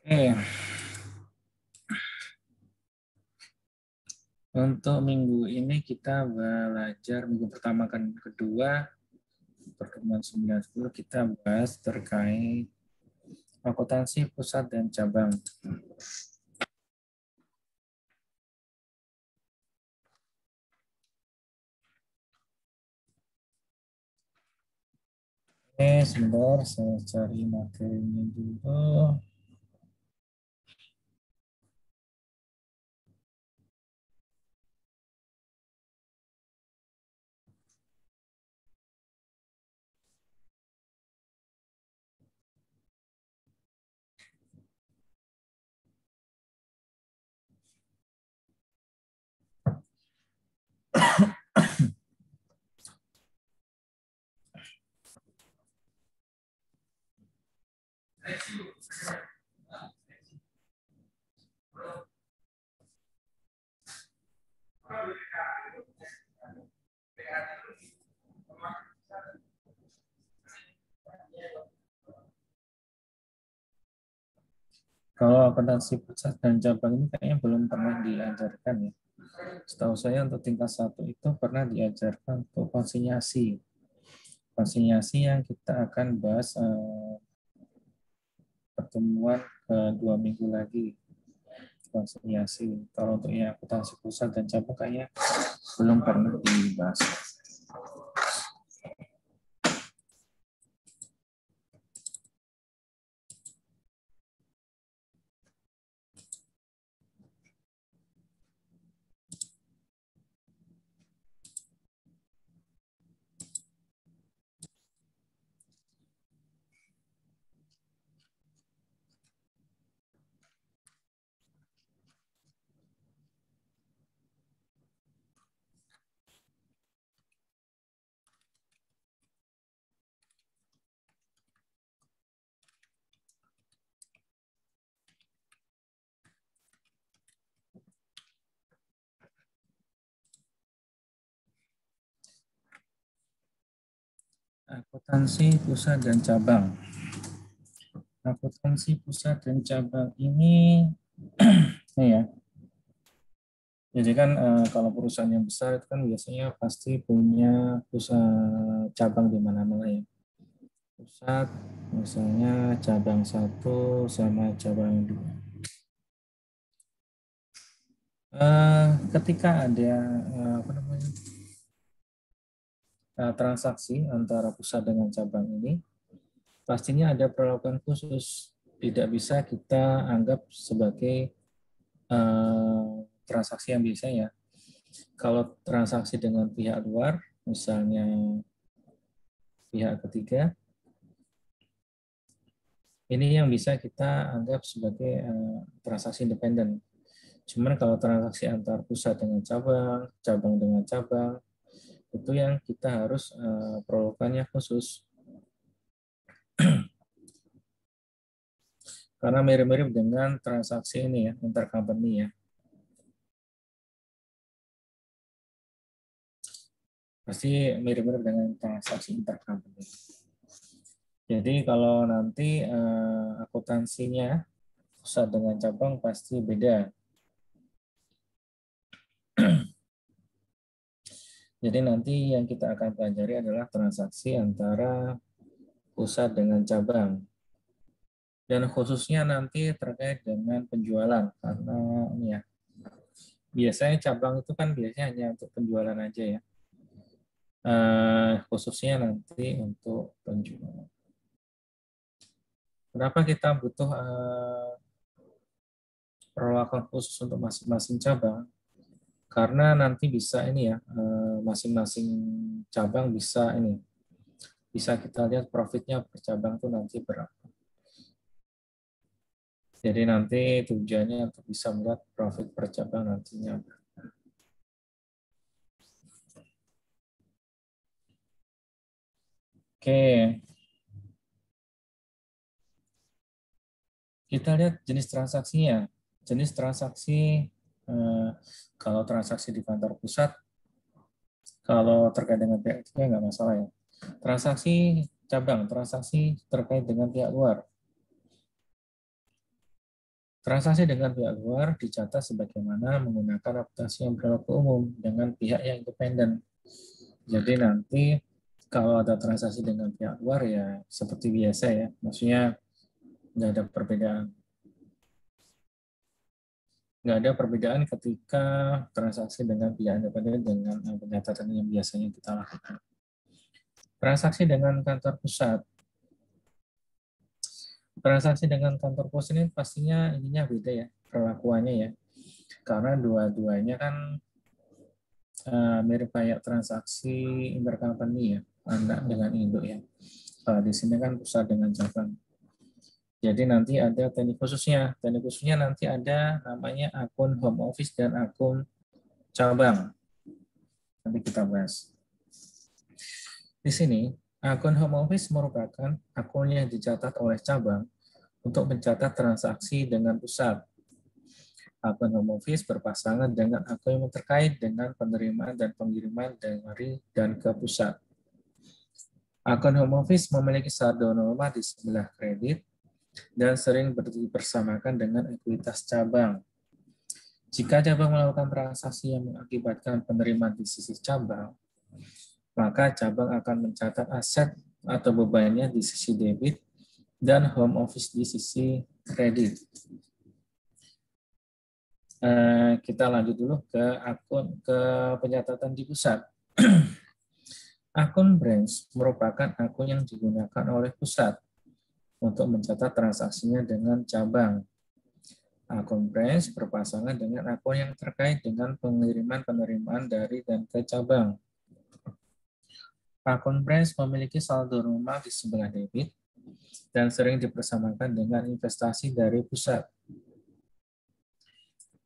Oke, untuk minggu ini kita belajar minggu pertama kan kedua pertemuan 9-10 kita bahas terkait akuntansi pusat dan cabang. Oke, sebentar saya cari materinya dulu. Kalau akuntansi pusat dan cabang ini kayaknya belum pernah diajarkan ya. Setahu saya untuk tingkat 1 itu pernah diajarkan untuk konsinyasi. Konsinyasi yang kita akan bahas pertemuan kedua minggu lagi. Konsinyasi. Kalau untuk yang akuntansi pusat dan cabang kayaknya belum pernah dibahas. Akuntansi pusat dan cabang. Akuntansi pusat dan cabang ini, ini ya. Jadi kan kalau perusahaan yang besar itu kan biasanya pasti punya pusat cabang di mana-mana ya. Pusat, misalnya cabang 1 sama cabang 2. Ketika ada apa namanya transaksi antara pusat dengan cabang ini, pastinya ada perlakuan khusus. Tidak bisa kita anggap sebagai transaksi yang biasa ya. Kalau transaksi dengan pihak luar, misalnya pihak ketiga, ini yang bisa kita anggap sebagai transaksi independen. Cuman kalau transaksi antar pusat dengan cabang, cabang dengan cabang, itu yang kita harus perlakuannya khusus. Karena mirip-mirip dengan transaksi ini ya, intercompany ya. Pasti mirip-mirip dengan transaksi intercompany. Jadi kalau nanti akuntansinya pusat dengan cabang pasti beda. Jadi nanti yang kita akan pelajari adalah transaksi antara pusat dengan cabang. Dan khususnya nanti terkait dengan penjualan. Karena ini ya, biasanya cabang itu kan biasanya hanya untuk penjualan aja ya. Khususnya nanti untuk penjualan. Kenapa kita butuh perlakuan khusus untuk masing-masing cabang? Karena nanti bisa ini ya, masing-masing cabang bisa ini, bisa kita lihat profitnya per cabang itu nanti berapa. Jadi nanti tujuannya untuk bisa melihat profit per cabang nantinya. Oke, kita lihat jenis transaksinya. Jenis transaksi, kalau transaksi di kantor pusat, kalau terkait dengan pihak ketiga nggak masalah ya. Transaksi cabang, transaksi terkait dengan pihak luar. Transaksi dengan pihak luar dicatat sebagaimana menggunakan reputasi yang berlaku umum dengan pihak yang independen. Jadi nanti kalau ada transaksi dengan pihak luar ya seperti biasa ya, maksudnya nggak ada perbedaan. Nggak ada perbedaan ketika transaksi dengan pihak independen dengan pencatatan yang biasanya kita lakukan. Transaksi dengan kantor pusat. Transaksi dengan kantor pusat ini pastinya ininya beda ya, perlakuannya ya. Karena dua-duanya kan mirip kayak transaksi intercompany ya, anak dengan induk ya. Di sini kan pusat dengan cabang. Jadi nanti ada teknik khususnya. Teknik khususnya nanti ada namanya akun home office dan akun cabang. Nanti kita bahas. Di sini, akun home office merupakan akun yang dicatat oleh cabang untuk mencatat transaksi dengan pusat. Akun home office berpasangan dengan akun yang terkait dengan penerimaan dan pengiriman dari dan ke pusat. Akun home office memiliki saldo norma di sebelah kredit dan sering bersamakan dengan ekuitas cabang. Jika cabang melakukan transaksi yang mengakibatkan penerimaan di sisi cabang, maka cabang akan mencatat aset atau bebannya di sisi debit dan home office di sisi kredit. Kita lanjut dulu ke pencatatan di pusat. Akun branch merupakan akun yang digunakan oleh pusat untuk mencatat transaksinya dengan cabang. Akun branch berpasangan dengan akun yang terkait dengan pengiriman penerimaan dari dan ke cabang. Akun branch memiliki saldo normal di sebelah debit dan sering dipersamakan dengan investasi dari pusat.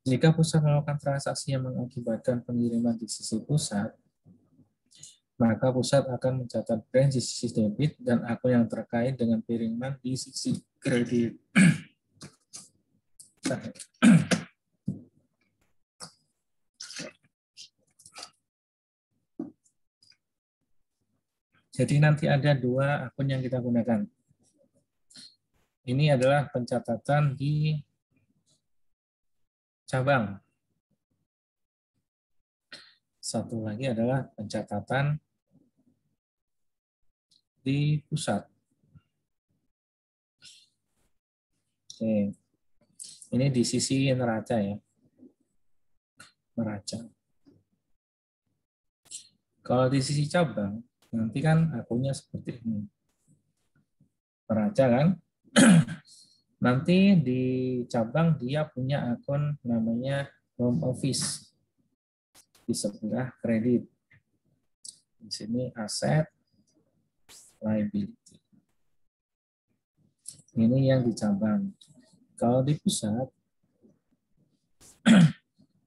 Jika pusat melakukan transaksi yang mengakibatkan pengiriman di sisi pusat, maka pusat akan mencatat branch di sisi debit dan akun yang terkait dengan pengiriman di sisi kredit. Jadi nanti ada dua akun yang kita gunakan. Ini adalah pencatatan di cabang. Satu lagi adalah pencatatan di pusat. Oke. Ini di sisi neraca ya. Neraca. Kalau di sisi cabang, nanti kan akunnya seperti ini. Neraca kan. Nanti di cabang dia punya akun namanya home office. Di sebelah kredit. Di sini aset, liability. Ini yang di cabang. Kalau di pusat,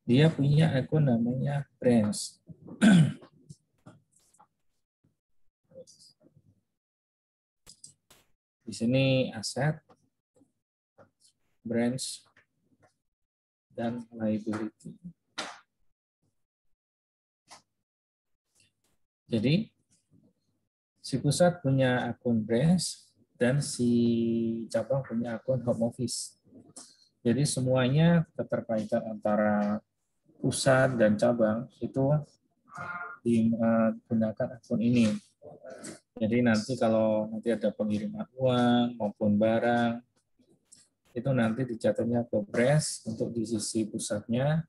dia punya akun namanya branch. Di sini aset, branch, dan liability. Jadi, si pusat punya akun branch dan si cabang punya akun home office. Jadi semuanya keterkaitan antara pusat dan cabang itu digunakan akun ini. Jadi nanti kalau nanti ada pengiriman uang maupun barang, itu nanti dicatatnya ke branch untuk di sisi pusatnya,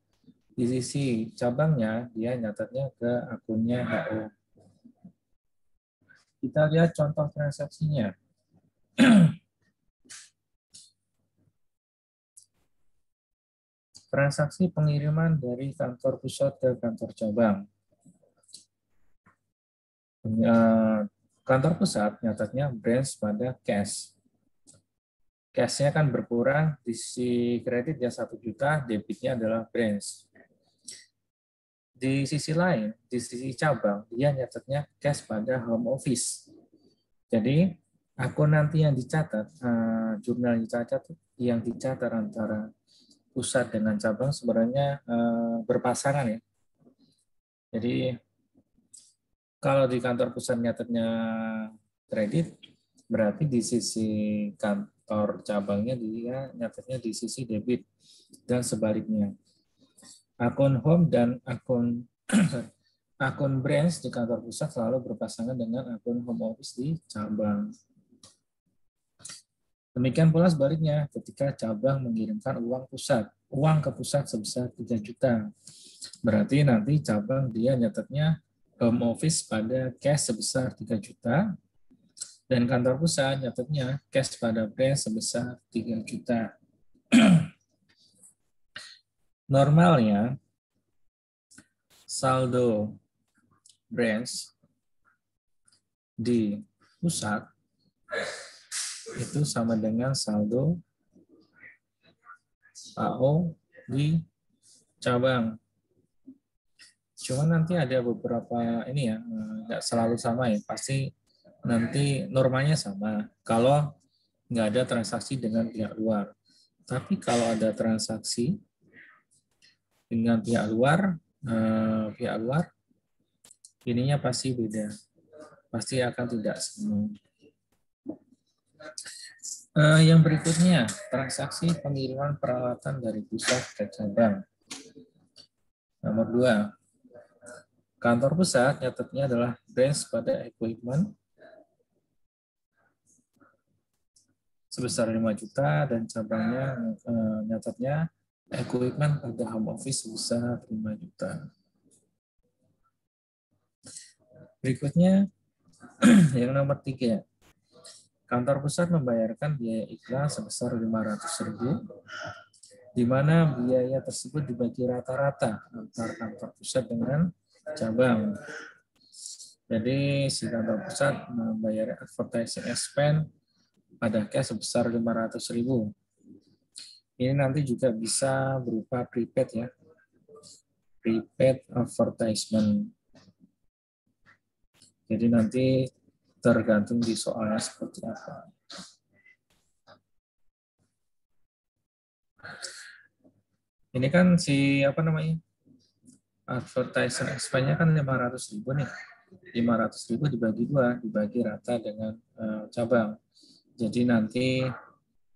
di sisi cabangnya dia nyatatnya ke akunnya HO. Kita lihat contoh transaksinya. Transaksi pengiriman dari kantor pusat ke kantor cabang. Kantor pusat nyatatnya branch pada cash. Cash-nya kan berkurang, di sisi kredit ya 1 juta, debitnya adalah branch. Di sisi lain, di sisi cabang, dia nyatatnya cash pada home office. Jadi, akun nanti yang dicatat, jurnal yang dicatat antara pusat dengan cabang sebenarnya berpasangan ya. Jadi, kalau di kantor pusat nyatatnya kredit, berarti di sisi kantor cabangnya dia nyatetnya di sisi debit dan sebaliknya. Akun home dan akun branch di kantor pusat selalu berpasangan dengan akun home office di cabang. Demikian pula sebaliknya, ketika cabang mengirimkan uang ke pusat sebesar 3 juta. Berarti nanti cabang dia nyatetnya home office pada cash sebesar 3 juta, dan kantor pusat nyatetnya cash pada branch sebesar 3 juta. Normalnya, saldo branch di pusat itu sama dengan saldo AO di cabang. Cuma nanti ada beberapa ini ya, nggak selalu sama ya. Pasti nanti normanya sama kalau nggak ada transaksi dengan pihak luar. Tapi kalau ada transaksi dengan pihak luar ininya pasti beda. Pasti akan tidak sama. Yang berikutnya, transaksi pengiriman peralatan dari pusat ke cabang. Nomor 2, kantor pusat nyatetnya adalah branch pada equipment sebesar 5 juta dan cabangnya nyatetnya equipment pada home office sebesar 5 juta. Berikutnya, yang nomor 3, kantor pusat membayarkan biaya iklan sebesar 500.000, di mana biaya tersebut dibagi rata-rata antara kantor pusat dengan cabang. Jadi si kantor pusat membayar advertising expense pada cash sebesar 500.000. Ini nanti juga bisa berupa prepaid ya, prepaid advertisement. Jadi nanti tergantung di soalnya seperti apa. Ini kan si advertising expense-nya kan 500.000 nih. 500.000 dibagi 2, dibagi rata dengan cabang. Jadi nanti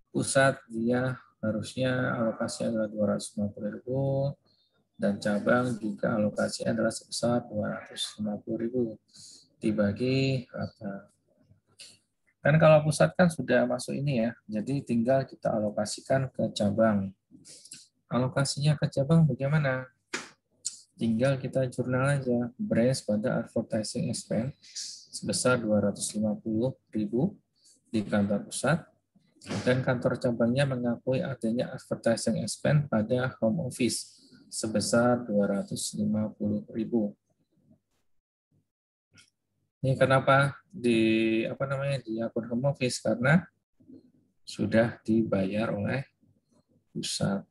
pusat dia harusnya alokasi adalah 250.000 dan cabang juga alokasi adalah sebesar 250.000 dibagi rata. Kan kalau pusat kan sudah masuk ini ya, jadi tinggal kita alokasikan ke cabang. Alokasinya ke cabang bagaimana? Tinggal kita jurnal aja, branch pada advertising expense sebesar 250.000 di kantor pusat, dan kantor cabangnya mengakui adanya advertising expense pada home office sebesar 250.000. Ini kenapa di akun home office? Karena sudah dibayar oleh pusat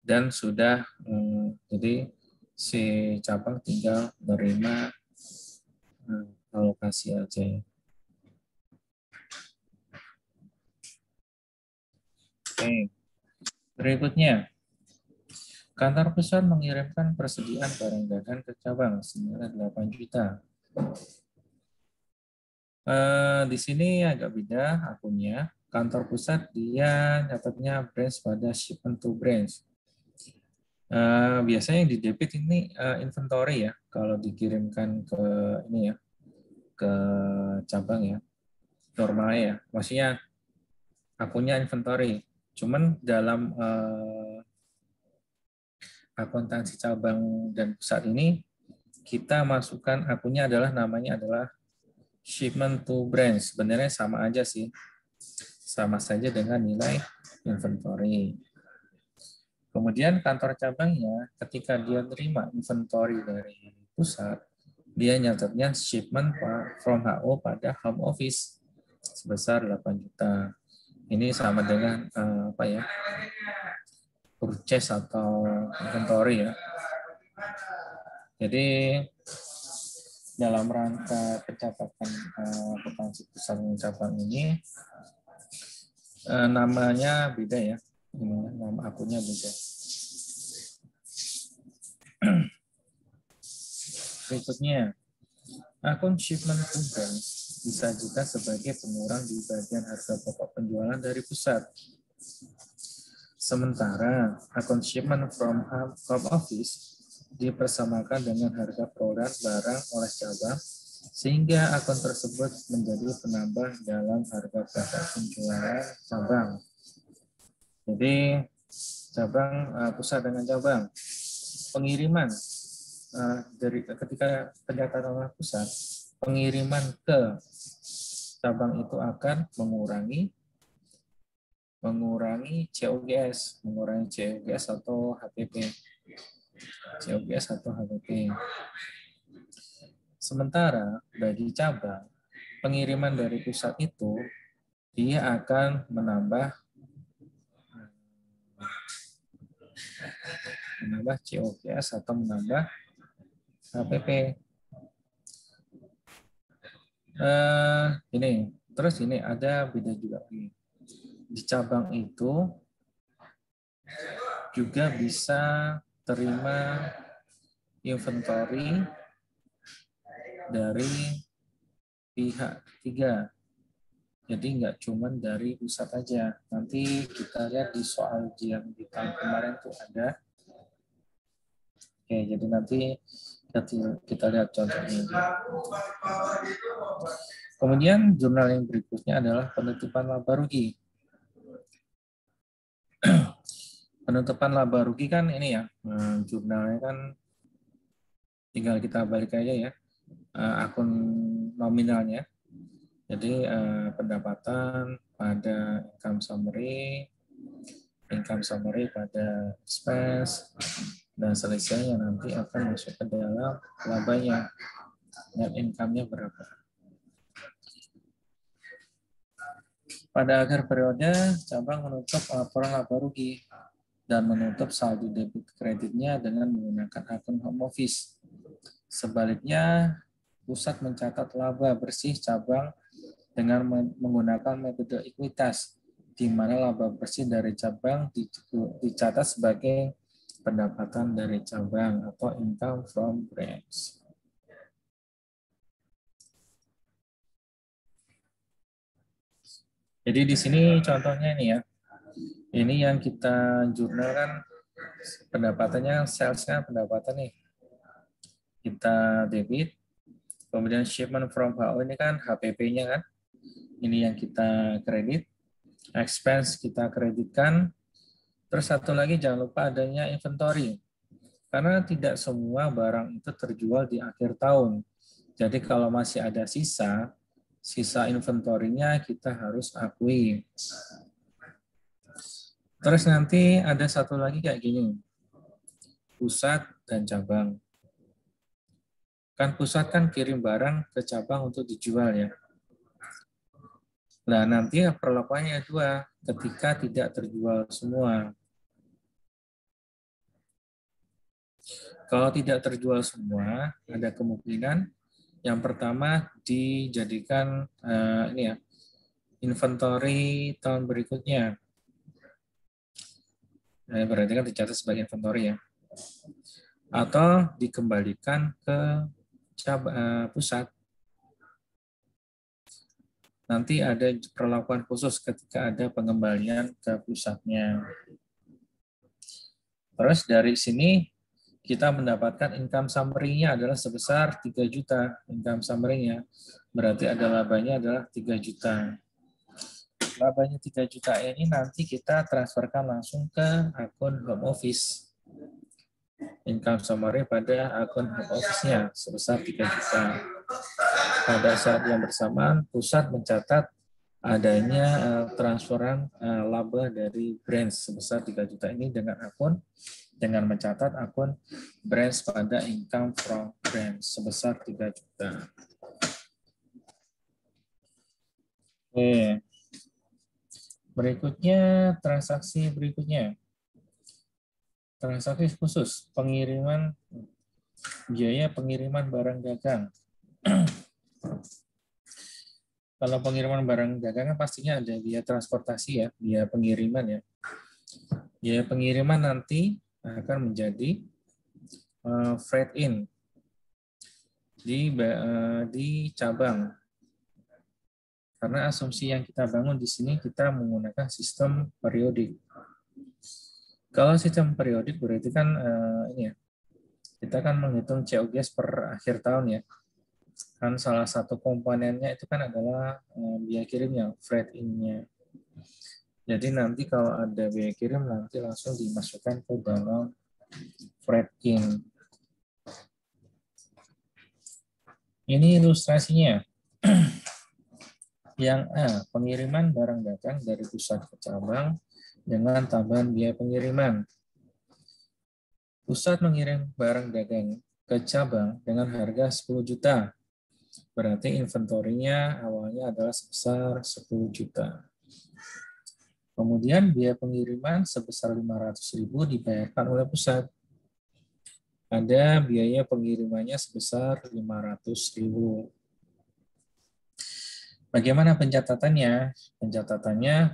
dan sudah jadi si cabang tinggal menerima alokasi aja. Oke. Berikutnya, kantor pusat mengirimkan persediaan barang dagang ke cabang senilai 8 juta. Di sini agak beda akunnya. Kantor pusat dia nyatetnya branch pada shipment to branch. Biasanya yang di debit ini inventory ya, kalau dikirimkan ke ini ya, ke cabang ya, normalnya ya. Maksudnya akunnya inventory. Cuman dalam akuntansi cabang dan pusat ini kita masukkan akunnya namanya adalah shipment to branch. Sebenarnya sama aja sih. Sama saja dengan nilai inventory. Kemudian kantor cabangnya ketika dia terima inventory dari pusat, dia nyatetnya shipment from HO pada home office sebesar 8 juta. Ini sama dengan purchase atau inventory ya. Jadi dalam rangka pencatatan akuntansi pusat cabang ini namanya beda ya. Nama akunnya beda. Berikutnya, akun shipment to branch disajikan sebagai pengurang di bagian harga pokok penjualan dari pusat. Sementara akun shipment from home office dipersamakan dengan harga produk barang oleh cabang, sehingga akun tersebut menjadi penambah dalam harga pokok penjualan cabang. Jadi cabang pusat dengan cabang, pengiriman dari ketika pencatatan oleh pusat, pengiriman ke cabang itu akan mengurangi COGS atau HPP. Sementara bagi cabang, pengiriman dari pusat itu dia akan menambah COGS atau menambah HPP. Terus ini ada beda juga. Di cabang itu juga bisa terima inventory dari pihak ketiga. Jadi nggak cuma dari pusat aja. Nanti kita lihat di soal ujian di tahun kemarin tuh ada. Oke, jadi nanti kita lihat contohnya. Kemudian jurnal yang berikutnya adalah penutupan laba rugi. Penutupan laba rugi kan ini ya, jurnalnya kan tinggal kita balik aja ya, akun nominalnya. Jadi pendapatan pada income summary pada expense, dan selisihnya nanti akan masuk ke dalam labanya, net income-nya berapa. Pada akhir periode, cabang menutup laporan laba rugi dan menutup saldo debit kreditnya dengan menggunakan akun home office. Sebaliknya, pusat mencatat laba bersih cabang dengan menggunakan metode ekuitas, di mana laba bersih dari cabang dicatat sebagai pendapatan dari cabang atau income from branch. Jadi di sini contohnya ini ya. Ini yang kita jurnal kan pendapatannya, salesnya pendapatan nih. Kita debit, kemudian shipment from HO ini kan HPP-nya kan. Ini yang kita kredit, expense kita kreditkan. Terus satu lagi jangan lupa adanya inventory. Karena tidak semua barang itu terjual di akhir tahun. Jadi kalau masih ada sisa inventory-nya kita harus akui. Terus nanti ada satu lagi kayak gini, pusat dan cabang. Kan pusat kan kirim barang ke cabang untuk dijual ya. Nah nanti perlakuannya dua, ketika tidak terjual semua. Kalau tidak terjual semua, ada kemungkinan yang pertama dijadikan ini ya, inventory tahun berikutnya. Berarti kan dicatat sebagai inventory ya. Atau dikembalikan ke pusat. Nanti ada perlakuan khusus ketika ada pengembalian ke pusatnya. Terus dari sini kita mendapatkan income summary-nya adalah sebesar 3 juta. Income summary-nya berarti ada labanya adalah 3 juta. Labanya 3 juta ini nanti kita transferkan langsung ke akun home office. Income summary pada akun home office-nya sebesar 3 juta. Pada saat yang bersamaan, pusat mencatat adanya transferan laba dari branch sebesar 3 juta ini dengan mencatat akun branch pada income from branch sebesar 3 juta. Oke. Berikutnya, transaksi berikutnya. Transaksi khusus, biaya pengiriman barang dagang. Kalau pengiriman barang dagang pastinya ada biaya transportasi ya, biaya pengiriman ya. Biaya pengiriman nanti akan menjadi freight in di cabang. Karena asumsi yang kita bangun di sini kita menggunakan sistem periodik. Kalau sistem periodik berarti kan ini ya, kita kan menghitung COGS per akhir tahun ya. Kan salah satu komponennya itu kan adalah biaya kirimnya, freight in-nya. Jadi nanti kalau ada biaya kirim nanti langsung dimasukkan ke dalam freight in. Ini ilustrasinya. Yang A, pengiriman barang dagang dari pusat ke cabang dengan tambahan biaya pengiriman. Pusat mengirim barang dagang ke cabang dengan harga 10 juta. Berarti inventorinya awalnya adalah sebesar 10 juta. Kemudian biaya pengiriman sebesar 500.000 dibayarkan oleh pusat. Ada biaya pengirimannya sebesar 500.000. Bagaimana pencatatannya? Pencatatannya,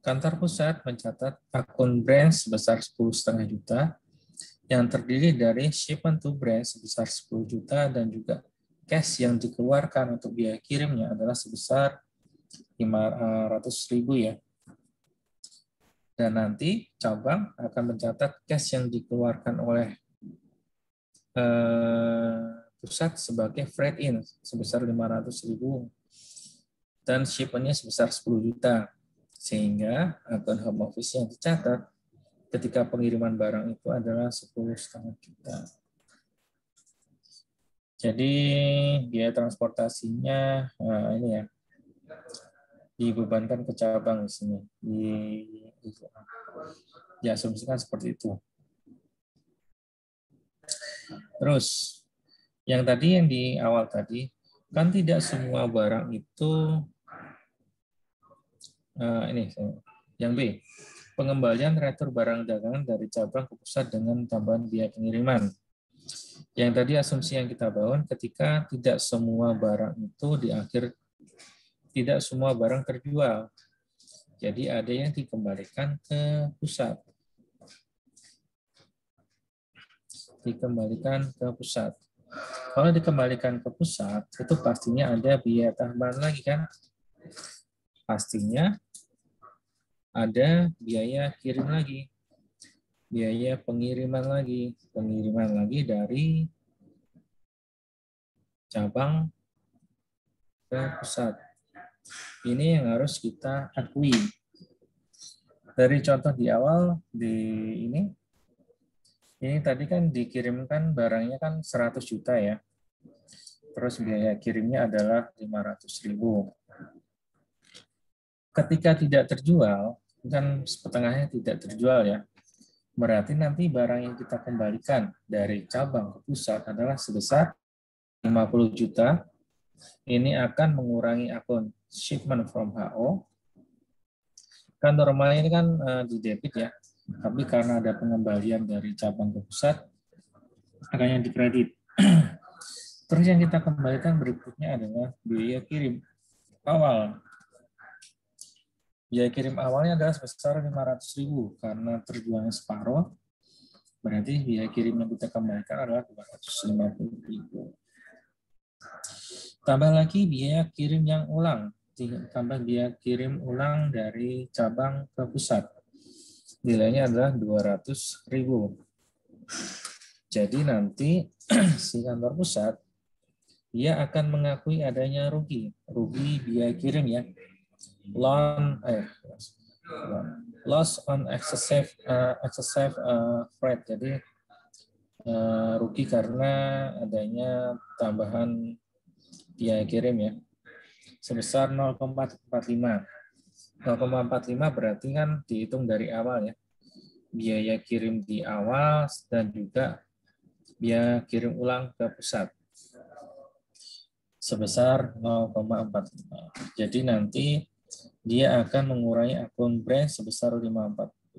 kantor pusat mencatat akun brand sebesar 10,5 juta yang terdiri dari shipment to brand sebesar 10 juta dan juga cash yang dikeluarkan untuk biaya kirimnya adalah sebesar 500.000 ya. Dan nanti cabang akan mencatat cash yang dikeluarkan oleh pusat sebagai freight in sebesar 500.000 dan shipment-nya sebesar 10 juta. Sehingga akun home office yang dicatat ketika pengiriman barang itu adalah 10,5 juta. Jadi biaya transportasinya ini ya dibebankan ke cabang di sini. Diasumsikan seperti itu. Terus yang tadi yang di awal tadi kan tidak semua barang itu ini yang B, pengembalian retur barang dagangan dari cabang ke pusat dengan tambahan biaya pengiriman. Yang tadi asumsi yang kita bangun ketika tidak semua barang itu di akhir tidak semua barang terjual. Jadi ada yang dikembalikan ke pusat. Dikembalikan ke pusat. Kalau dikembalikan ke pusat, itu pastinya ada biaya tambahan lagi kan? Pastinya ada biaya kirim lagi. Biaya pengiriman lagi dari cabang ke pusat. Ini yang harus kita akui. Dari contoh di awal ini tadi kan dikirimkan barangnya kan 100 juta ya. Terus biaya kirimnya adalah 500.000. Ketika tidak terjual, kan setengahnya tidak terjual ya. Berarti nanti barang yang kita kembalikan dari cabang ke pusat adalah sebesar 50 juta. Ini akan mengurangi akun shipment from HO. Kan normalnya ini kan di debit ya. Tapi karena ada pengembalian dari cabang ke pusat, akan yang dikredit. Terus yang kita kembalikan berikutnya adalah biaya kirim awal. Biaya kirim awalnya adalah sebesar 500.000 karena terjualnya separuh. Berarti biaya kirim yang kita kembalikan adalah 250.000. Tambah lagi biaya kirim yang ulang. Tambah biaya kirim ulang dari cabang ke pusat. Nilainya adalah 200.000. Jadi nanti si kantor pusat dia akan mengakui adanya rugi biaya kirim ya. Loss on excessive freight. Jadi rugi karena adanya tambahan biaya kirim ya sebesar 0,45. 0,45 berarti kan dihitung dari awal ya. Biaya kirim di awal dan juga biaya kirim ulang ke pusat sebesar 0,45. Jadi nanti dia akan mengurangi akun brand sebesar 5,4.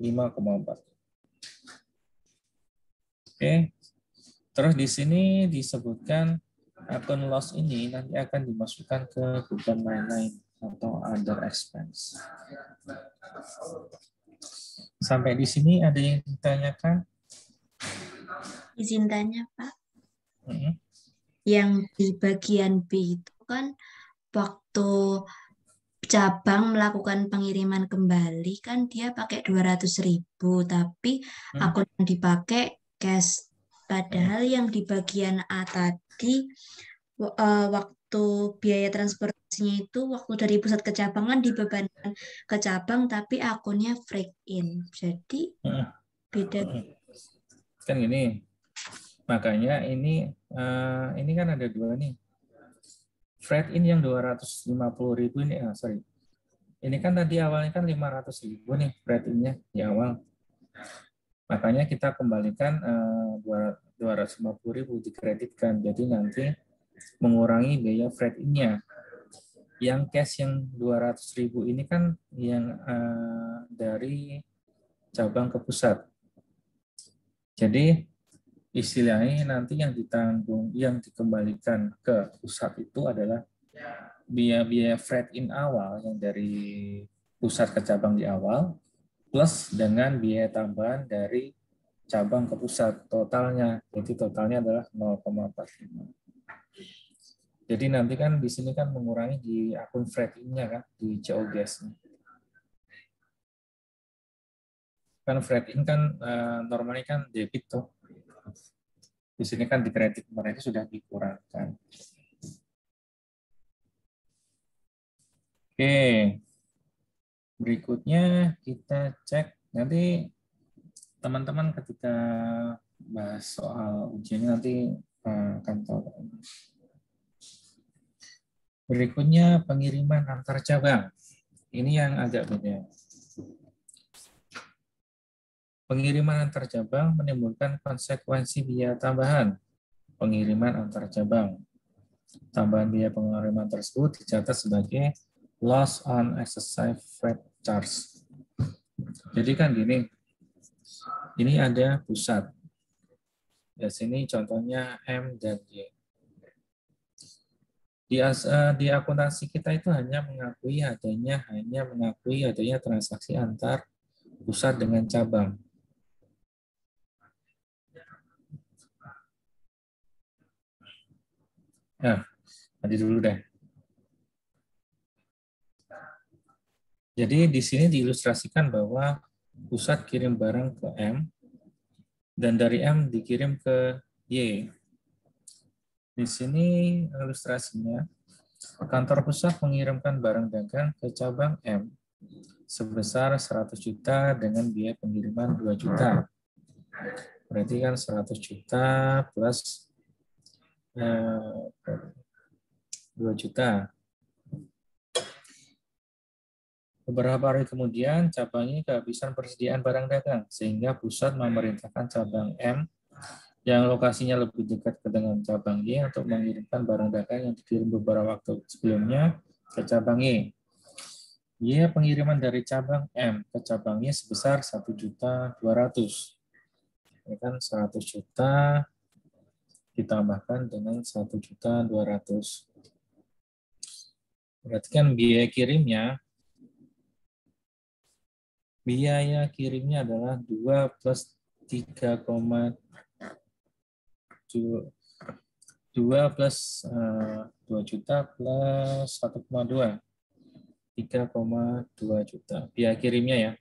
Oke. Terus di sini disebutkan akun loss ini nanti akan dimasukkan ke beban lain-lain atau other expense. Sampai di sini ada yang ditanyakan? Izin tanya, Pak. Yang di bagian B itu kan waktu cabang melakukan pengiriman kembali kan dia pakai 200.000, tapi akun yang dipakai cash. Padahal yang di bagian A tadi waktu biaya transportasinya itu waktu dari pusat ke cabang kan dibebankan ke cabang, tapi akunnya freight in. Jadi beda. Kan gini, makanya ini kan ada dua nih. Freight in yang 250.000 ini, sorry. Ini kan tadi awalnya kan 500.000 nih freight in-nya di awal. Makanya kita kembalikan 250.000 dikreditkan. Jadi nanti mengurangi biaya freight in-nya. Yang cash yang 200.000 ini kan yang dari cabang ke pusat. Jadi istilahnya nanti yang ditanggung, yang dikembalikan ke pusat itu adalah biaya freight in awal yang dari pusat ke cabang di awal, plus dengan biaya tambahan dari cabang ke pusat totalnya. Jadi totalnya adalah 0,45. Jadi nanti kan di sini kan mengurangi di akun freight in-nya kan, di COGS. Kan freight in kan normalnya kan debit tuh. Di sini kan di kredit mereka sudah dikurangkan. Oke, berikutnya kita cek nanti teman-teman ketika bahas soal ujiannya nanti akan tahu. Berikutnya pengiriman antar cabang. Ini yang agak beda. Pengiriman antar cabang menimbulkan konsekuensi biaya tambahan pengiriman antar cabang. Tambahan biaya pengiriman tersebut dicatat sebagai loss on exercise freight charge. Jadi kan gini, ini ada pusat. Di sini contohnya M dan Y. Di akuntansi kita itu hanya mengakui adanya transaksi antar pusat dengan cabang. Nah, nanti dulu deh. Jadi di sini diilustrasikan bahwa pusat kirim barang ke M dan dari M dikirim ke Y. Di sini ilustrasinya, kantor pusat mengirimkan barang dagang ke cabang M sebesar 100 juta dengan biaya pengiriman 2 juta. Berarti kan 100 juta plus 2 juta. Beberapa hari kemudian, cabangnya kehabisan persediaan barang dagang, sehingga pusat memerintahkan cabang M yang lokasinya lebih dekat dengan cabang Y untuk mengirimkan barang dagang yang dikirim beberapa waktu sebelumnya ke cabang Y. Biaya pengiriman dari cabang M ke cabang Y sebesar 1.200.000. Ini kan 100 juta ditambahkan dengan 1.200.000. Berarti kan biaya kirimnya adalah 2 plus 3,2 plus 2 juta plus 1,2. 3,2 juta biaya kirimnya ya.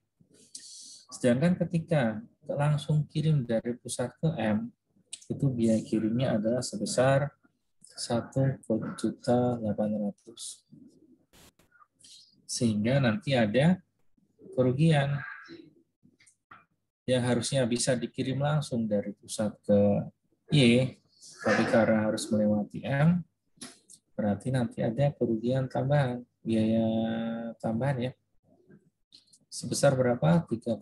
Sedangkan ketika langsung kirim dari pusat ke M, itu biaya kirimnya adalah sebesar 1.800.000. Sehingga nanti ada kerugian yang harusnya bisa dikirim langsung dari pusat ke Y, tapi karena harus melewati M, berarti nanti ada kerugian tambahan, biaya tambahan ya. Sebesar berapa? 3,2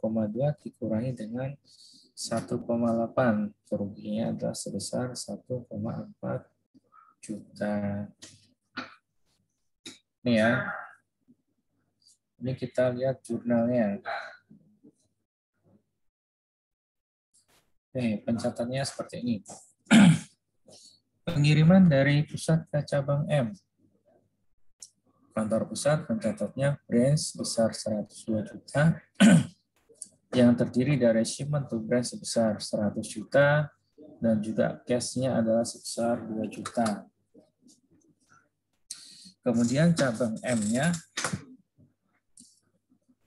dikurangi dengan 1,8. Kerugiannya adalah sebesar 1,4 juta. Ini ya. Ini kita lihat jurnalnya. Oke, pencatatannya seperti ini. Pengiriman dari pusat ke cabang M. Kantor pusat mencatatnya branch sebesar 102 juta yang terdiri dari shipment to branch sebesar 100 juta dan juga cash-nya adalah sebesar 2 juta. Kemudian cabang M-nya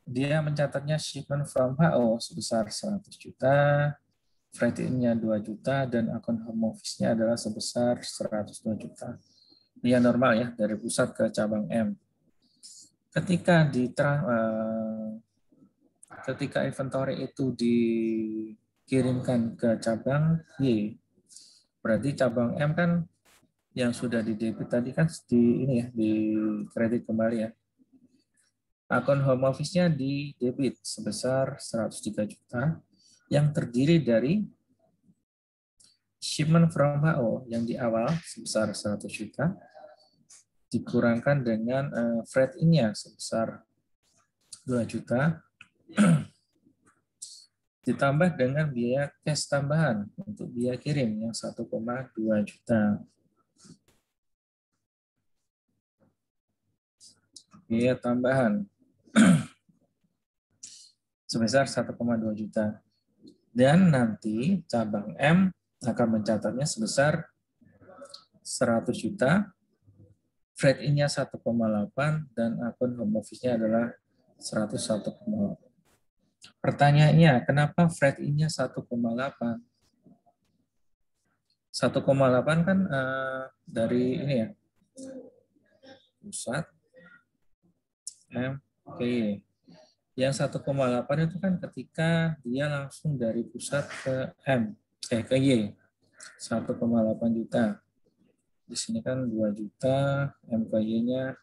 dia mencatatnya shipment from HO sebesar 100 juta, freight in-nya 2 juta, dan akun home office-nya adalah sebesar 102 juta. Ini yang normal ya, dari pusat ke cabang M. Ketika inventory itu dikirimkan ke cabang Y, berarti cabang M kan yang sudah di debit tadi kan di kredit kembali ya. Akun home office-nya di debit sebesar 103 juta yang terdiri dari shipment from HO yang di awal sebesar 100 juta dikurangkan dengan freight in-nya sebesar 2 juta ditambah dengan biaya cash tambahan untuk biaya kirim yang 1,2 juta. Biaya tambahan sebesar 1,2 juta. Dan nanti cabang M akan mencatatnya sebesar 100 juta, freight in-nya 1,8 dan akun home office-nya adalah 101,8. Pertanyaannya, kenapa freight in-nya 1,8? 1,8 kan dari ini ya, pusat M ke Y. Yang 1,8 itu kan ketika dia langsung dari pusat ke ke Y. 1,8 juta. Di sini kan 2 juta, M ke Y-nya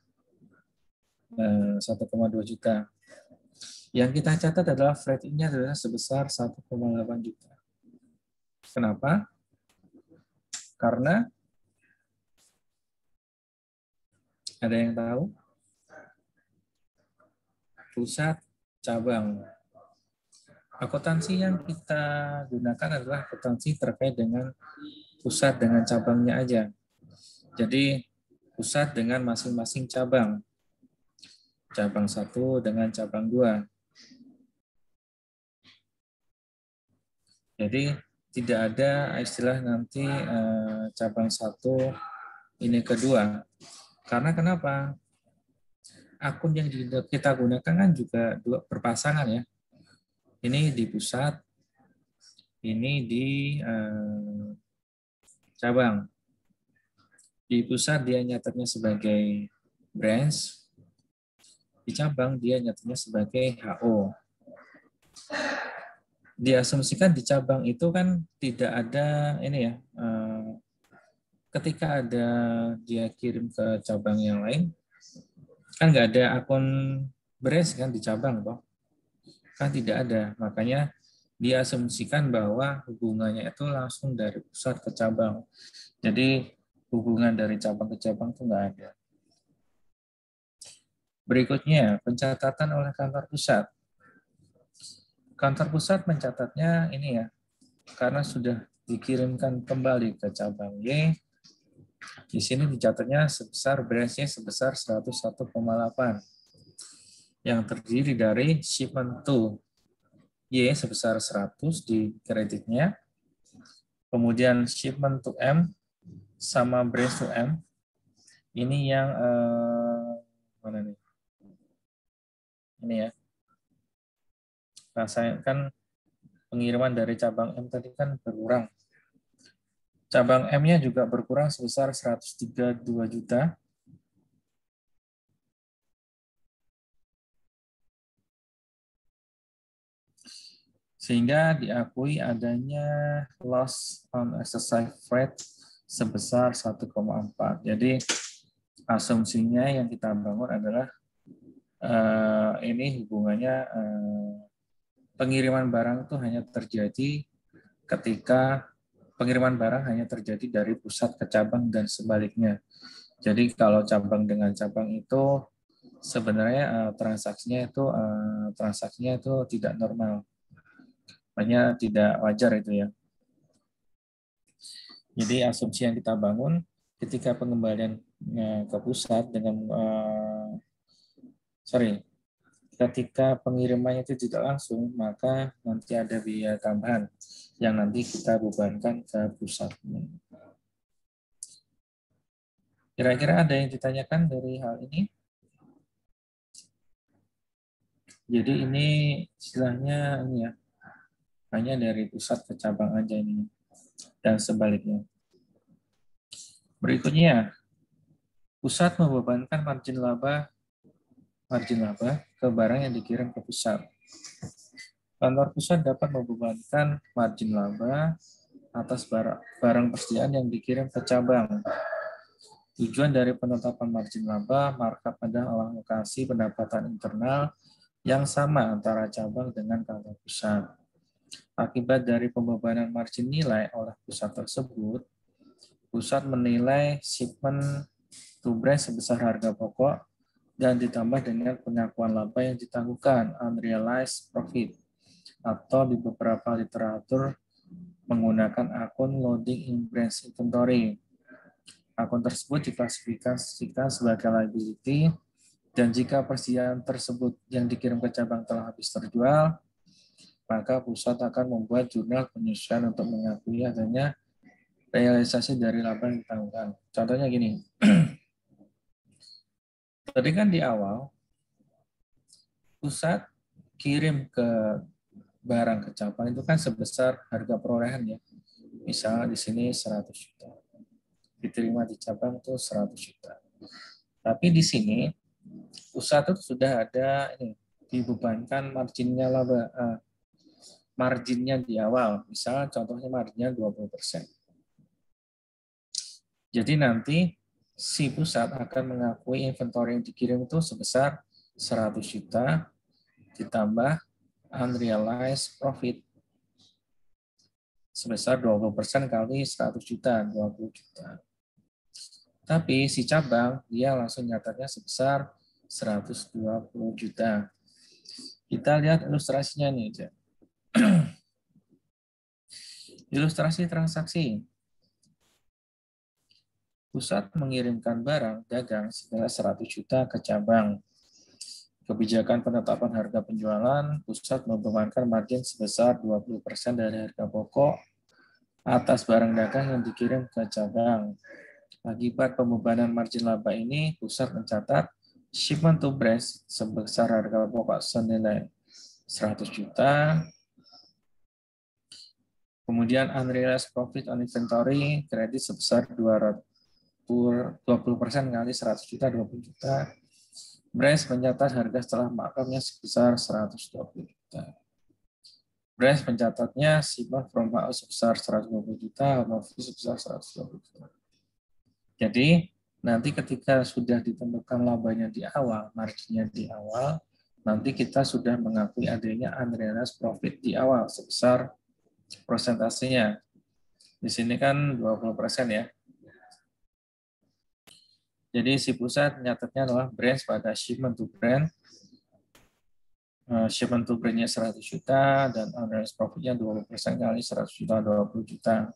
1,2 juta. Yang kita catat adalah freight in-nya adalah sebesar 1,8 juta. Kenapa? Karena ada yang tahu? Pusat, cabang. Akuntansi yang kita gunakan adalah akuntansi terkait dengan pusat dengan cabangnya aja. Jadi pusat dengan masing-masing cabang. Cabang 1 dengan cabang 2. Jadi tidak ada istilah nanti cabang 1 ini kedua. Karena kenapa? Akun yang kita gunakan kan juga berpasangan ya. Ini di pusat, ini di cabang. Di pusat dia nyatanya sebagai branch, di cabang dia nyatanya sebagai HO. Diasumsikan di cabang itu kan tidak ada ini ya, ketika ada dia kirim ke cabang yang lain, kan nggak ada akun branch kan di cabang, toh? Kan tidak ada, makanya diasumsikan bahwa hubungannya itu langsung dari pusat ke cabang. Jadi hubungan dari cabang ke cabang itu nggak ada. Berikutnya, pencatatan oleh kantor pusat. Kantor pusat mencatatnya ini ya, karena sudah dikirimkan kembali ke cabang Y, di sini dicatatnya sebesar branch-nya sebesar 101,8 yang terdiri dari shipment to Y sebesar 100 di kreditnya, kemudian shipment to M sama branch to M. Ini yang mana nih? Ini ya. Rasanya kan pengiriman dari cabang M tadi kan berkurang. Cabang M-nya juga berkurang sebesar 132 juta. Sehingga diakui adanya loss on exercise freight sebesar 1,4. Jadi asumsinya yang kita bangun adalah ini hubungannya pengiriman barang itu hanya terjadi ketika pengiriman barang hanya terjadi dari pusat ke cabang dan sebaliknya. Jadi kalau cabang dengan cabang itu sebenarnya transaksinya itu tidak normal, hanya tidak wajar itu ya. Jadi asumsi yang kita bangun ketika pengembalian ke pusat dengan ketika pengirimannya itu tidak langsung, maka nanti ada biaya tambahan yang nanti kita bebankan ke pusat. Kira-kira ada yang ditanyakan dari hal ini? Jadi ini istilahnya ini ya, hanya dari pusat ke cabang aja ini dan sebaliknya. Berikutnya, pusat membebankan margin laba ke barang yang dikirim ke pusat. Kantor pusat dapat membebankan margin laba atas barang persediaan yang dikirim ke cabang. Tujuan dari penetapan margin laba markup pada alokasi pendapatan internal yang sama antara cabang dengan kantor pusat. Akibat dari pembebanan margin nilai oleh pusat tersebut, pusat menilai shipment to brand sebesar harga pokok dan ditambah dengan pengakuan laba yang ditangguhkan unrealized profit, atau di beberapa literatur menggunakan akun loading in branch inventory. Akun tersebut diklasifikasikan sebagai liability, dan jika persediaan tersebut yang dikirim ke cabang telah habis terjual, maka pusat akan membuat jurnal penyesuaian untuk mengakui adanya realisasi dari laba yang ditangguhkan. Contohnya gini, tadi kan di awal, pusat kirim ke barang ke cabang itu kan sebesar harga perolehan ya. Misalnya di sini 100 juta. Diterima di cabang itu 100 juta. Tapi di sini pusat itu sudah ada ini, dibebankan marginnya laba, marginnya di awal. Misalnya contohnya marginnya 20%. Jadi nanti si pusat akan mengakui inventory yang dikirim itu sebesar 100 juta ditambah unrealized profit sebesar 20% kali 100 juta, 20 juta. Tapi si cabang, dia langsung nyatanya sebesar 120 juta. Kita lihat ilustrasinya nih. Ilustrasi transaksi. Pusat mengirimkan barang dagang senilai 100 juta ke cabang. Kebijakan penetapan harga penjualan, pusat membebankan margin sebesar 20% dari harga pokok atas barang dagang yang dikirim ke cabang. Akibat pembebanan margin laba ini, pusat mencatat shipment to branch sebesar harga pokok senilai 100 juta, kemudian unrealized profit on inventory kredit sebesar 20% kali 100 juta, 20 juta. Branch mencatat harga setelah markupnya sebesar 120 juta. Branch mencatatnya shipment from HO sebesar 120 juta, home office sebesar 120 juta. Jadi nanti ketika sudah ditentukan labanya di awal, marginnya di awal, nanti kita sudah mengakui adanya unrealized profit di awal sebesar persentasenya. Di sini kan 20% ya. Jadi si pusat nyatetnya adalah branch pada shipment to brand. Shipment to brand-nya 100 juta dan unrealized profit-nya 20% kali 100 juta, 20 juta.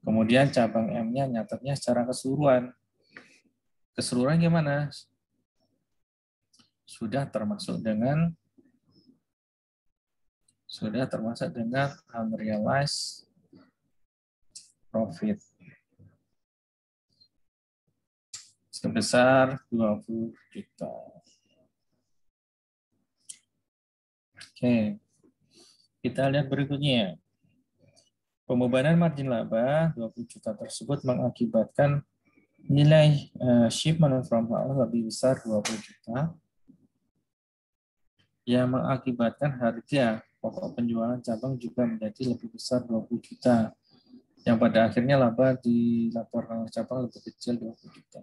Kemudian cabang M-nya nyatetnya secara keseluruhan. Keseluruhan gimana? Sudah termasuk dengan unrealized profit sebesar 20 juta. Oke, kita lihat berikutnya. Pembebanan margin laba 20 juta tersebut mengakibatkan nilai shipment from HO lebih besar 20 juta, yang mengakibatkan harga pokok penjualan cabang juga menjadi lebih besar 20 juta, yang pada akhirnya laba dilaporkan oleh cabang lebih kecil 20 juta.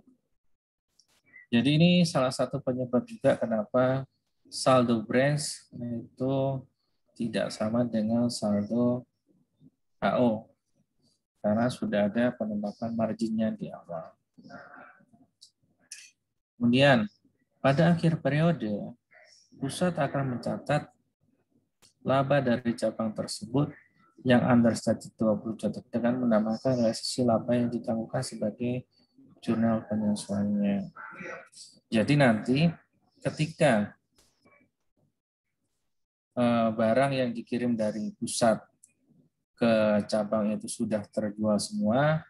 Jadi ini salah satu penyebab juga kenapa saldo branch itu tidak sama dengan saldo HO, karena sudah ada penetapan marginnya di awal. Kemudian, pada akhir periode, pusat akan mencatat laba dari cabang tersebut yang understated 20 juta dengan menambahkan realisasi laba yang ditangguhkan sebagai jurnal penyesuaiannya. Jadi nanti ketika barang yang dikirim dari pusat ke cabang itu sudah terjual semua,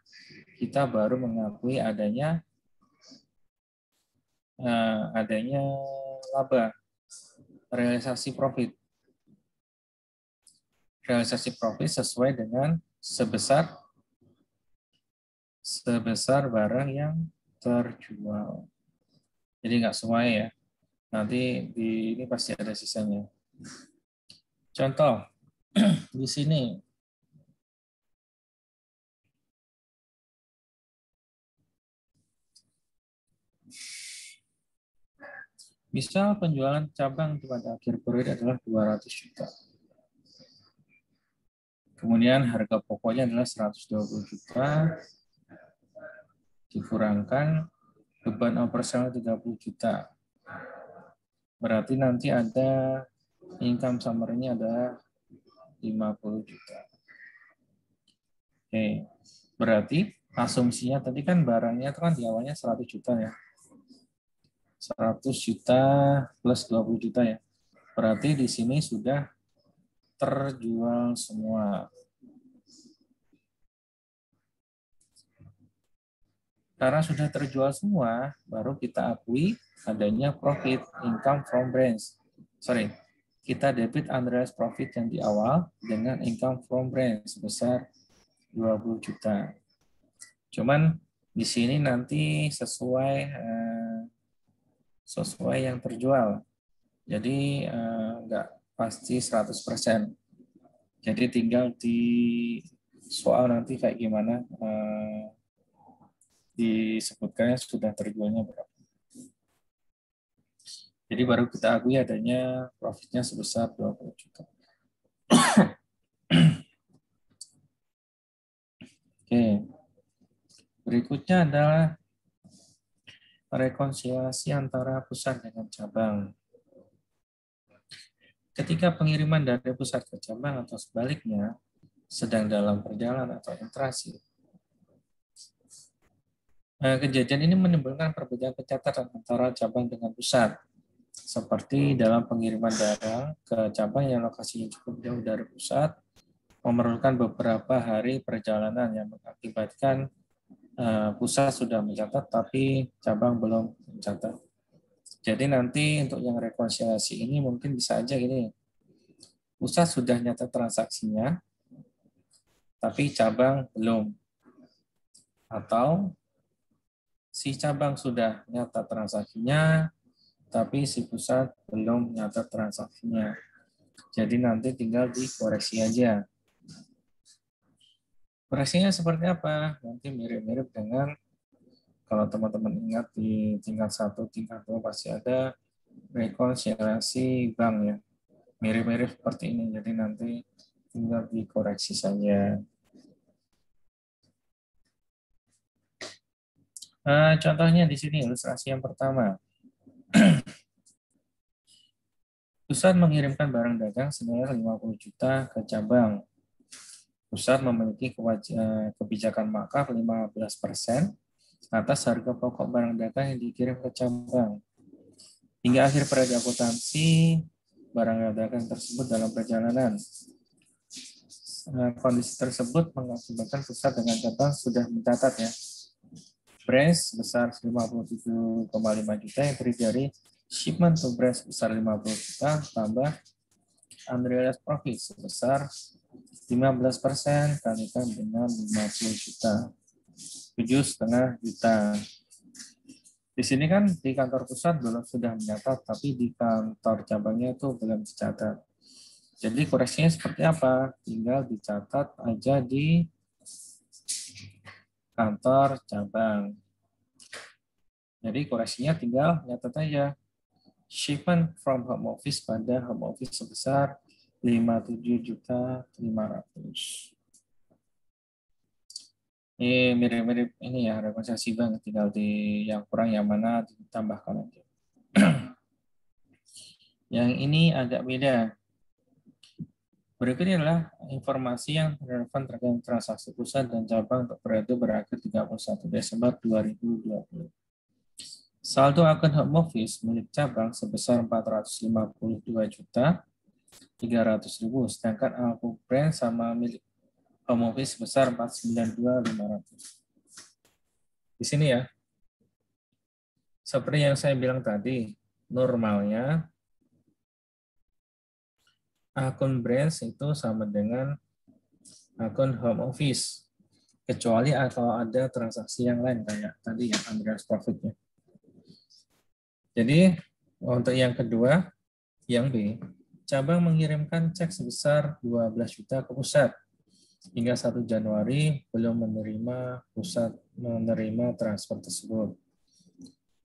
kita baru mengakui adanya laba. realisasi profit. Realisasi profit sesuai dengan sebesar barang yang terjual. Jadi nggak sesuai ya. Nanti ini pasti ada sisanya. Contoh di sini misal penjualan cabang pada akhir periode adalah 200 juta. Kemudian harga pokoknya adalah 120 juta dikurangkan beban operasional 30 juta. Berarti nanti ada income summary-nya adalah 50 juta. Oke. Berarti asumsinya tadi kan barangnya itu kan di awalnya 100 juta ya. 100 juta plus 20 juta ya. Berarti di sini sudah terjual semua. Karena sudah terjual semua, baru kita akui adanya profit income from brands. Kita debit unrealized profit yang di awal dengan income from brands sebesar 20 juta. Cuman di sini nanti sesuai yang terjual. Jadi nggak pasti 100%. Jadi tinggal di soal nanti kayak gimana disebutkannya sudah terjualnya berapa. Jadi baru kita akui adanya profitnya sebesar 20 juta. Oke. Berikutnya adalah rekonsiliasi antara pusat dengan cabang. Ketika pengiriman dari pusat ke cabang atau sebaliknya sedang dalam perjalanan atau in transit, kejadian ini menimbulkan perbedaan pencatatan antara cabang dengan pusat. Seperti dalam pengiriman barang ke cabang yang lokasinya cukup jauh dari pusat, memerlukan beberapa hari perjalanan yang mengakibatkan pusat sudah mencatat tapi cabang belum mencatat. Jadi nanti untuk yang rekonsiliasi ini mungkin bisa aja gini, pusat sudah nyata transaksinya, tapi cabang belum. Atau si cabang sudah nyata transaksinya, tapi si pusat belum nyata transaksinya. Jadi nanti tinggal dikoreksi aja. Koreksinya seperti apa? Nanti mirip-mirip dengan kalau teman-teman ingat di tingkat 1, tingkat 2 pasti ada rekonsiliasi bank ya. Mirip-mirip seperti ini. Jadi nanti tinggal dikoreksi saja. Contohnya di sini ilustrasi yang pertama. Pusat mengirimkan barang dagang senilai 50 juta ke cabang. Pusat memiliki kebijakan wakaf 15% atas harga pokok barang dagang yang dikirim ke cabang. Hingga akhir periode akuntansi, barang dagang tersebut dalam perjalanan. Kondisi tersebut mengakibatkan pusat dengan cabang sudah mencatat ya. Branch sebesar 57,5 juta yang terdiri dari shipment to branch sebesar 50 juta tambah unrealized profit sebesar 15% kalikan dengan 50 juta. 7,5 juta. Di sini kan di kantor pusat belum sudah mencatat, tapi di kantor cabangnya itu belum dicatat. Jadi koreksinya seperti apa? Tinggal dicatat aja di kantor cabang. Jadi koreksinya tinggal nyatat aja. Shipment from home office pada home office sebesar 57.500.000. Ini mirip-mirip ini ya, rekonsiliasi bank, tinggal di yang kurang yang mana ditambahkan aja. Yang ini agak beda. Berikut adalah informasi yang relevan terkait transaksi pusat dan cabang untuk periode berakhir 31 Desember 2020. Saldo akun home office milik cabang sebesar 452.300.000, sedangkan akun brand sama milik home office sebesar 492.500. Di sini ya, seperti yang saya bilang tadi, normalnya akun branch itu sama dengan akun home office. Kecuali kalau ada transaksi yang lain kayak tadi yang unrealized profitnya. Jadi untuk yang kedua, yang B, cabang mengirimkan cek sebesar 12 juta ke pusat. Hingga 1 Januari belum menerima pusat menerima transfer tersebut.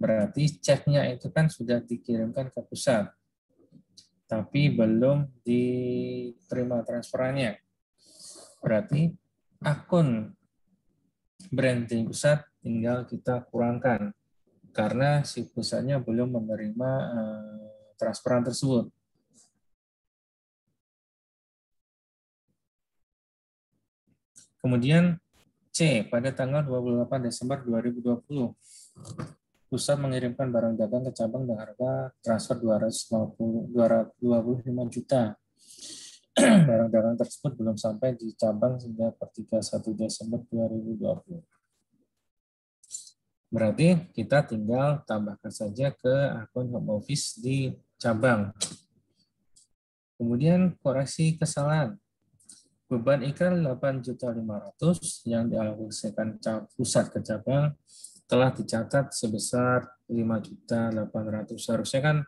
Berarti ceknya itu kan sudah dikirimkan ke pusat, tapi belum diterima transferannya. Berarti akun branding pusat tinggal kita kurangkan karena si pusatnya belum menerima transferan tersebut. Kemudian C, pada tanggal 28 Desember 2020, pusat mengirimkan barang dagang ke cabang dengan harga transfer 225 juta. Barang dagang tersebut belum sampai di cabang hingga per 31 Desember 2020. Berarti kita tinggal tambahkan saja ke akun home office di cabang. Kemudian koreksi kesalahan. Beban iklan 8.500.000 yang dialokasikan pusat ke cabang telah dicatat sebesar 5.800.000. Seharusnya kan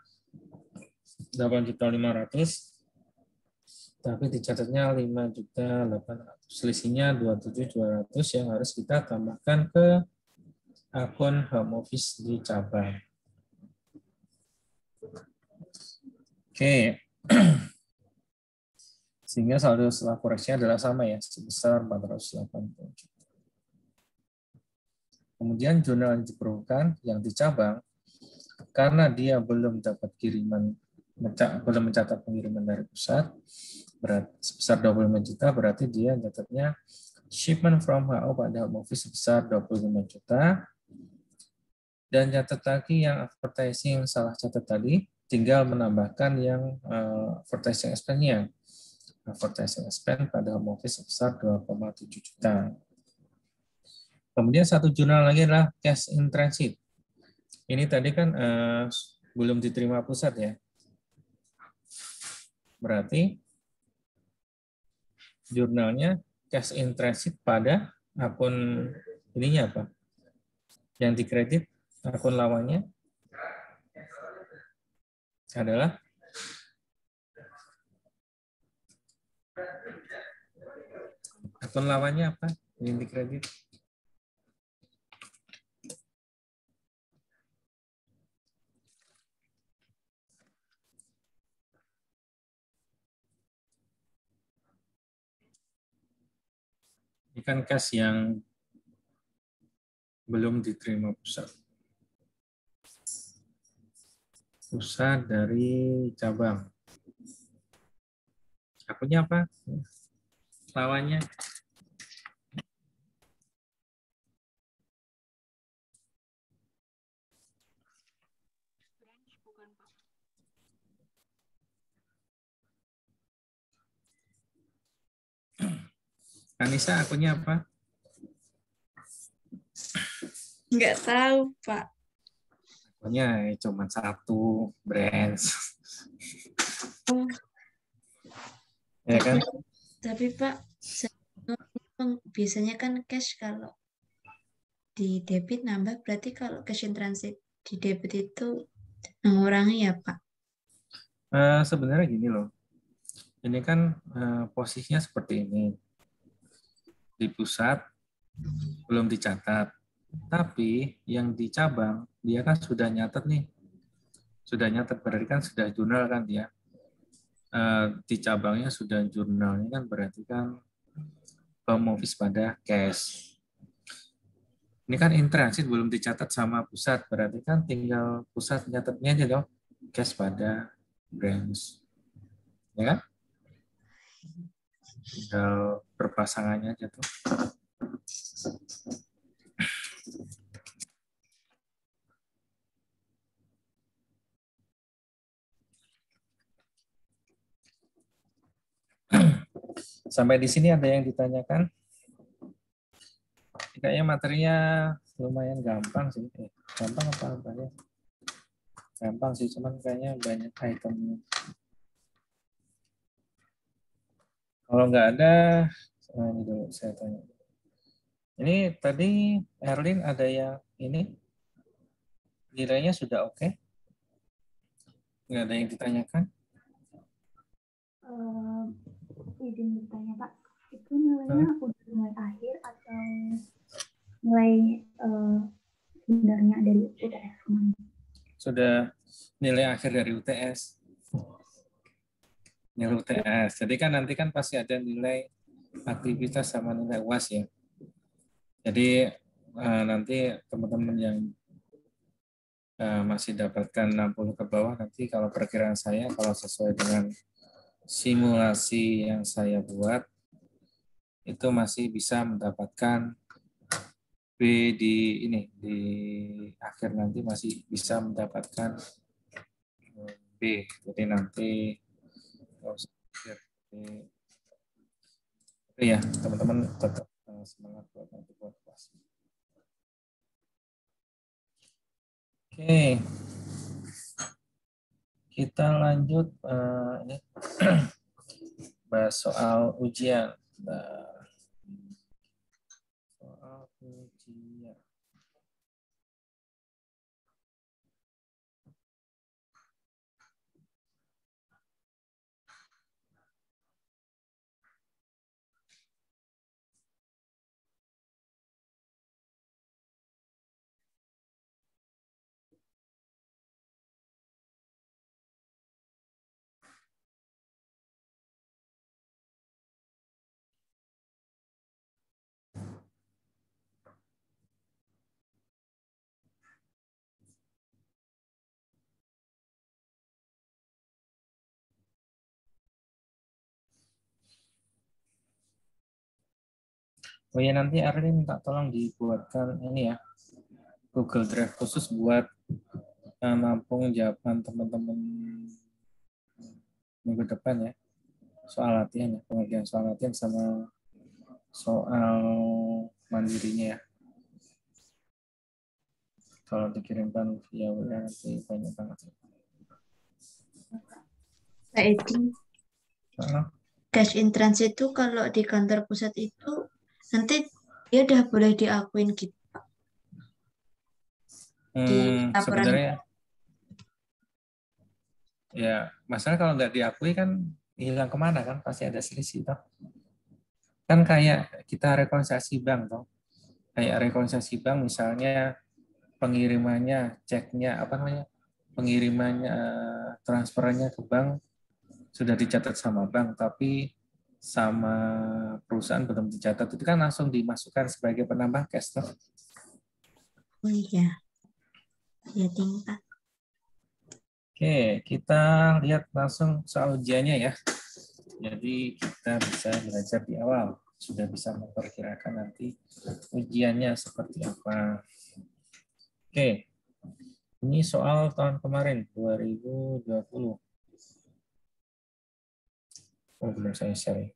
8.500.000, tapi dicatatnya 5.800.000. Selisihnya 27.200 yang harus kita tambahkan ke akun home office di cabang. Oke. Sehingga saldo setelah koreksinya adalah sama ya, sebesar 480 juta. Kemudian jurnal yang diperlukan yang di cabang, karena dia belum dapat kiriman, belum mencatat pengiriman dari pusat, sebesar 25 juta, berarti dia catatnya shipment from HO pada home office sebesar 25 juta. Dan catat lagi yang advertising salah catat tadi, tinggal menambahkan yang advertising expense-nya. Advertising expense pada home office sebesar 2,7 juta. Kemudian satu jurnal lagi adalah cash in transit. Ini tadi kan belum diterima pusat ya. Berarti jurnalnya cash in transit pada akun ininya apa? Yang dikredit akun lawannya adalah akun lawannya apa? Yang dikredit. Ini kan cash yang belum diterima pusat. Pusat dari cabang. Akunnya apa? Lawannya. Anissa akunnya apa? Nggak tahu, Pak. Akunnya cuma satu, branch. Oh, Ya kan? tapi Pak, biasanya kan cash kalau di debit nambah, berarti kalau cash in transit di debit itu mengurangi ya, Pak? Sebenarnya gini loh. Ini kan posisinya seperti ini. Di pusat belum dicatat. Tapi yang di cabang, dia kan sudah nyatet nih. Sudah nyatet, berarti kan sudah jurnal kan dia. Di cabangnya sudah jurnalnya kan berarti kan home office pada cash. Ini kan in transit belum dicatat sama pusat, berarti kan tinggal pusat nyatetnya aja dong, cash pada branch. Ya kan? Tinggal berpasangannya aja tuh. Sampai di sini ada yang ditanyakan? Kayaknya materinya lumayan gampang sih. Gampang apa ya? Gampang sih, cuman kayaknya banyak itemnya. Kalau nggak ada, ini dulu saya tanya. Ini tadi Erlin ada yang ini nilainya sudah oke? Nggak ada yang ditanyakan? Izin bertanya Pak, itu nilainya udah nilai akhir atau nilai sebenarnya dari UTS kemarin? Sudah nilai akhir dari UTS. Nilai UTS. Jadi kan nanti kan pasti ada nilai aktivitas sama nilai UAS ya. Jadi nanti teman-teman yang masih dapatkan 60 ke bawah, nanti kalau perkiraan saya kalau sesuai dengan simulasi yang saya buat itu masih bisa mendapatkan B di ini di akhir nanti masih bisa mendapatkan B. Jadi nanti itu ya teman-teman tetap semangat buat nanti buat kelas. Oke, kita lanjut ini bahas soal ujian. Soal ujian. Oh ya, nanti Arlin minta tolong dibuatkan ini ya, Google Drive khusus buat nampung jawaban teman-teman minggu depan ya, soal latihan ya, pengerjaan soal latihan sama soal mandirinya ya. Kalau dikirimkan via WA nanti banyak banget. Pak Edi, cash in transit itu kalau di kantor pusat itu nanti dia udah boleh diakuin gitu di laporan. Sebenarnya ya masalah kalau nggak diakui kan hilang kemana kan, pasti ada selisih toh. Kan kayak kita rekonsiliasi bank toh. Kayak rekonsiliasi bank misalnya pengirimannya, ceknya apa namanya, pengirimannya, transferannya ke bank sudah dicatat sama bank, tapi sama perusahaan belum dicatat, itu kan langsung dimasukkan sebagai penambah cash toh. Oh iya, ya tingkat. Oke, kita lihat langsung soal ujiannya ya. Jadi kita bisa belajar di awal, sudah bisa memperkirakan nanti ujiannya seperti apa. Oke, ini soal tahun kemarin 2020. Oh, belum saya share.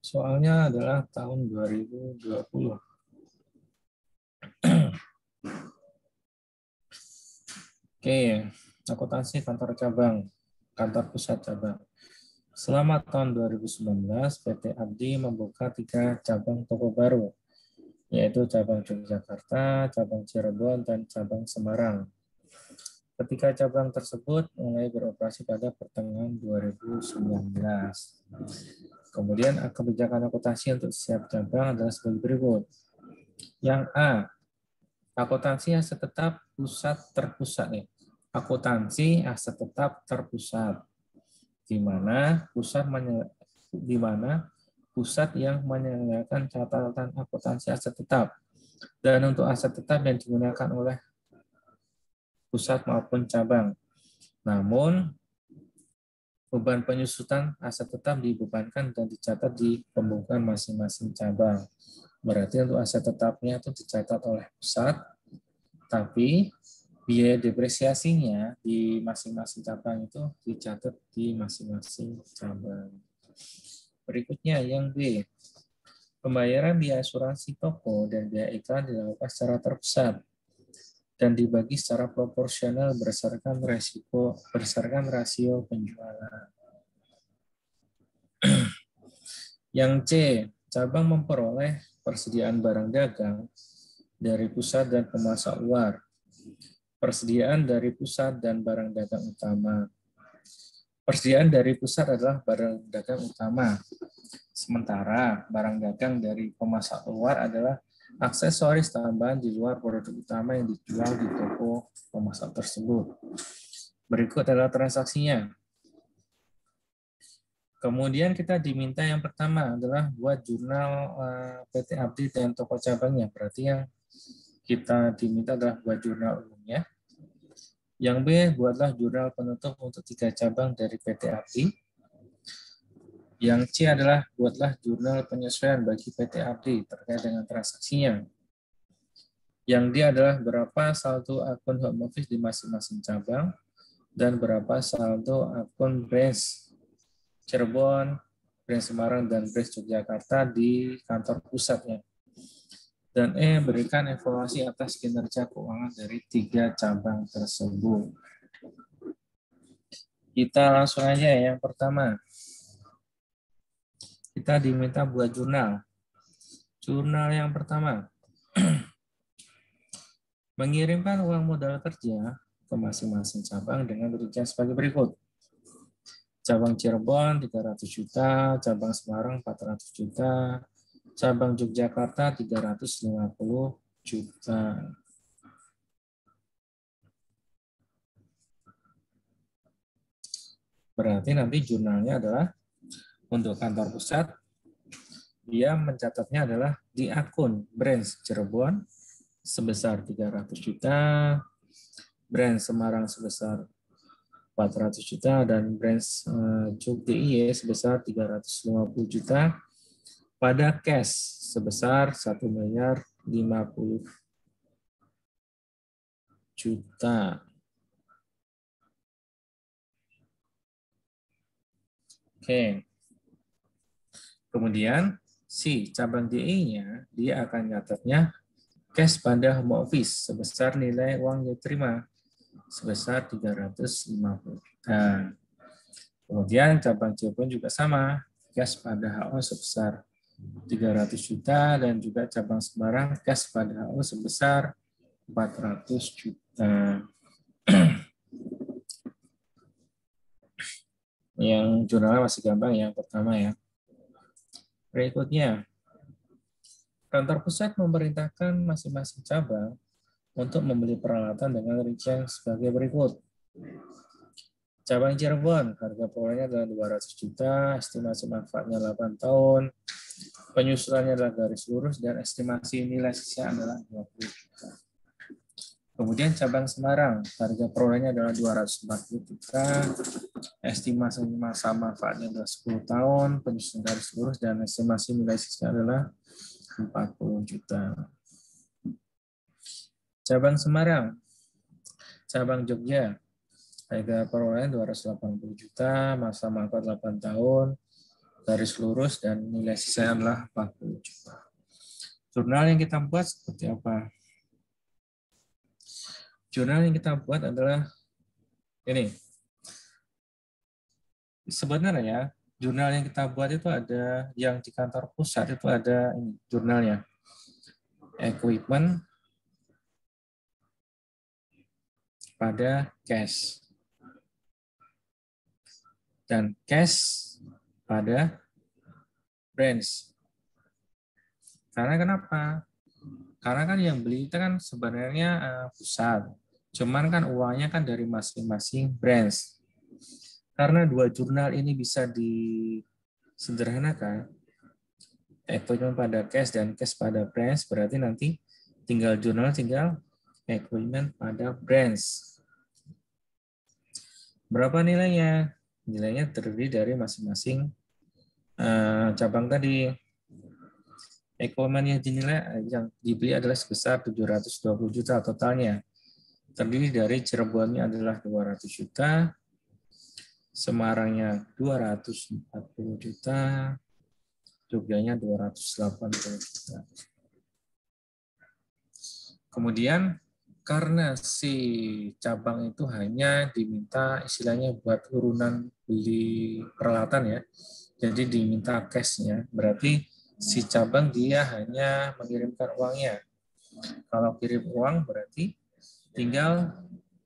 Soalnya adalah tahun 2020. Oke, akuntansi kantor cabang, kantor pusat cabang. Selama tahun 2019, PT Abdi membuka 3 cabang toko baru, yaitu cabang Yogyakarta, cabang Cirebon, dan cabang Semarang. Ketika cabang tersebut mulai beroperasi pada pertengahan 2019. Kemudian kebijakan akuntansi untuk setiap cabang adalah sebagai berikut. Yang A, akuntansi aset tetap pusat terpusat nih. Akuntansi aset tetap terpusat, di mana pusat yang menyelenggarakan catatan akuntansi aset tetap, dan untuk aset tetap yang digunakan oleh pusat maupun cabang. Namun beban penyusutan aset tetap dibebankan dan dicatat di pembukuan masing-masing cabang. Berarti untuk aset tetapnya itu dicatat oleh pusat, tapi biaya depresiasinya di masing-masing cabang itu dicatat di masing-masing cabang. Berikutnya yang B. Pembayaran biaya asuransi toko dan biaya iklan dilakukan secara terpusat dan dibagi secara proporsional berdasarkan rasio penjualan. Yang C, cabang memperoleh persediaan barang dagang dari pusat dan pemasok luar. Persediaan dari pusat dan barang dagang utama. Persediaan dari pusat adalah barang dagang utama. Sementara barang dagang dari pemasok luar adalah aksesoris tambahan di luar produk utama yang dijual di toko pemasok tersebut. Berikut adalah transaksinya. Kemudian kita diminta yang pertama adalah buat jurnal PT Abdi dan toko cabangnya. Berarti yang kita diminta adalah buat jurnal umumnya. Yang B, buatlah jurnal penutup untuk 3 cabang dari PT Abdi. Yang C adalah buatlah jurnal penyesuaian bagi PT Abdi terkait dengan transaksinya. Yang D adalah berapa saldo akun home office di masing-masing cabang dan berapa saldo akun branch Cirebon, branch Semarang, dan branch Yogyakarta di kantor pusatnya. Dan E, berikan evaluasi atas kinerja keuangan dari 3 cabang tersebut. Kita langsung aja yang pertama. Kita diminta buat jurnal. Jurnal yang pertama. Mengirimkan uang modal kerja ke masing-masing cabang dengan rincian sebagai berikut. Cabang Cirebon 300 juta, cabang Semarang 400 juta, cabang Yogyakarta 350 juta. Berarti nanti jurnalnya adalah untuk kantor pusat, dia mencatatnya adalah di akun branch Cirebon sebesar 300 juta, branch Semarang sebesar 400 juta, dan branch DIY sebesar 350 juta, pada cash sebesar 1 miliar 50 juta. Oke. Kemudian si cabang DI-nya dia akan nyatetnya cash pada home office sebesar nilai uang yang diterima sebesar 350 juta. Kemudian cabang Cirebon juga sama, cash pada HO sebesar 300 juta, dan juga cabang Semarang cash pada HO sebesar 400 juta. Yang jurnalnya masih gampang yang pertama ya. Berikutnya, kantor pusat memerintahkan masing-masing cabang untuk membeli peralatan dengan rincian sebagai berikut. Cabang Cirebon, harga perolehnya adalah 200 juta, estimasi manfaatnya 8 tahun, penyusulannya adalah garis lurus, dan estimasi nilai sisa adalah 20 juta. Kemudian cabang Semarang, harga perolehnya adalah 240 juta, estimasi masa manfaatnya adalah 10 tahun, penyusunan garis lurus, dan estimasi nilai sisa adalah 40 juta. Cabang Semarang, cabang Jogja, harga peroleh 280 juta, masa manfaat 8 tahun, garis lurus, dan nilai sisa adalah 40 juta. Jurnal yang kita buat seperti apa? Jurnal yang kita buat adalah ini. Sebenarnya jurnal yang kita buat itu ada yang di kantor pusat itu ada ini jurnalnya. Equipment pada cash. Dan cash pada branch. Karena kenapa? Karena kan yang beli itu kan sebenarnya pusat. Cuman kan uangnya kan dari masing-masing branch. Karena 2 jurnal ini bisa disederhanakan, equipment pada cash dan cash pada branch, berarti nanti tinggal jurnal tinggal equipment pada branch. Berapa nilainya? Nilainya terdiri dari masing-masing cabang tadi. Equipment yang dinilai yang dibeli adalah sebesar 720 juta totalnya. Terdiri dari Cirebonnya adalah 200 juta, Semarangnya 240 juta, Jogjanya 280 juta. Kemudian karena si cabang itu hanya diminta istilahnya buat urunan beli peralatan ya, jadi diminta cash-nya, berarti si cabang dia hanya mengirimkan uangnya. Kalau kirim uang berarti tinggal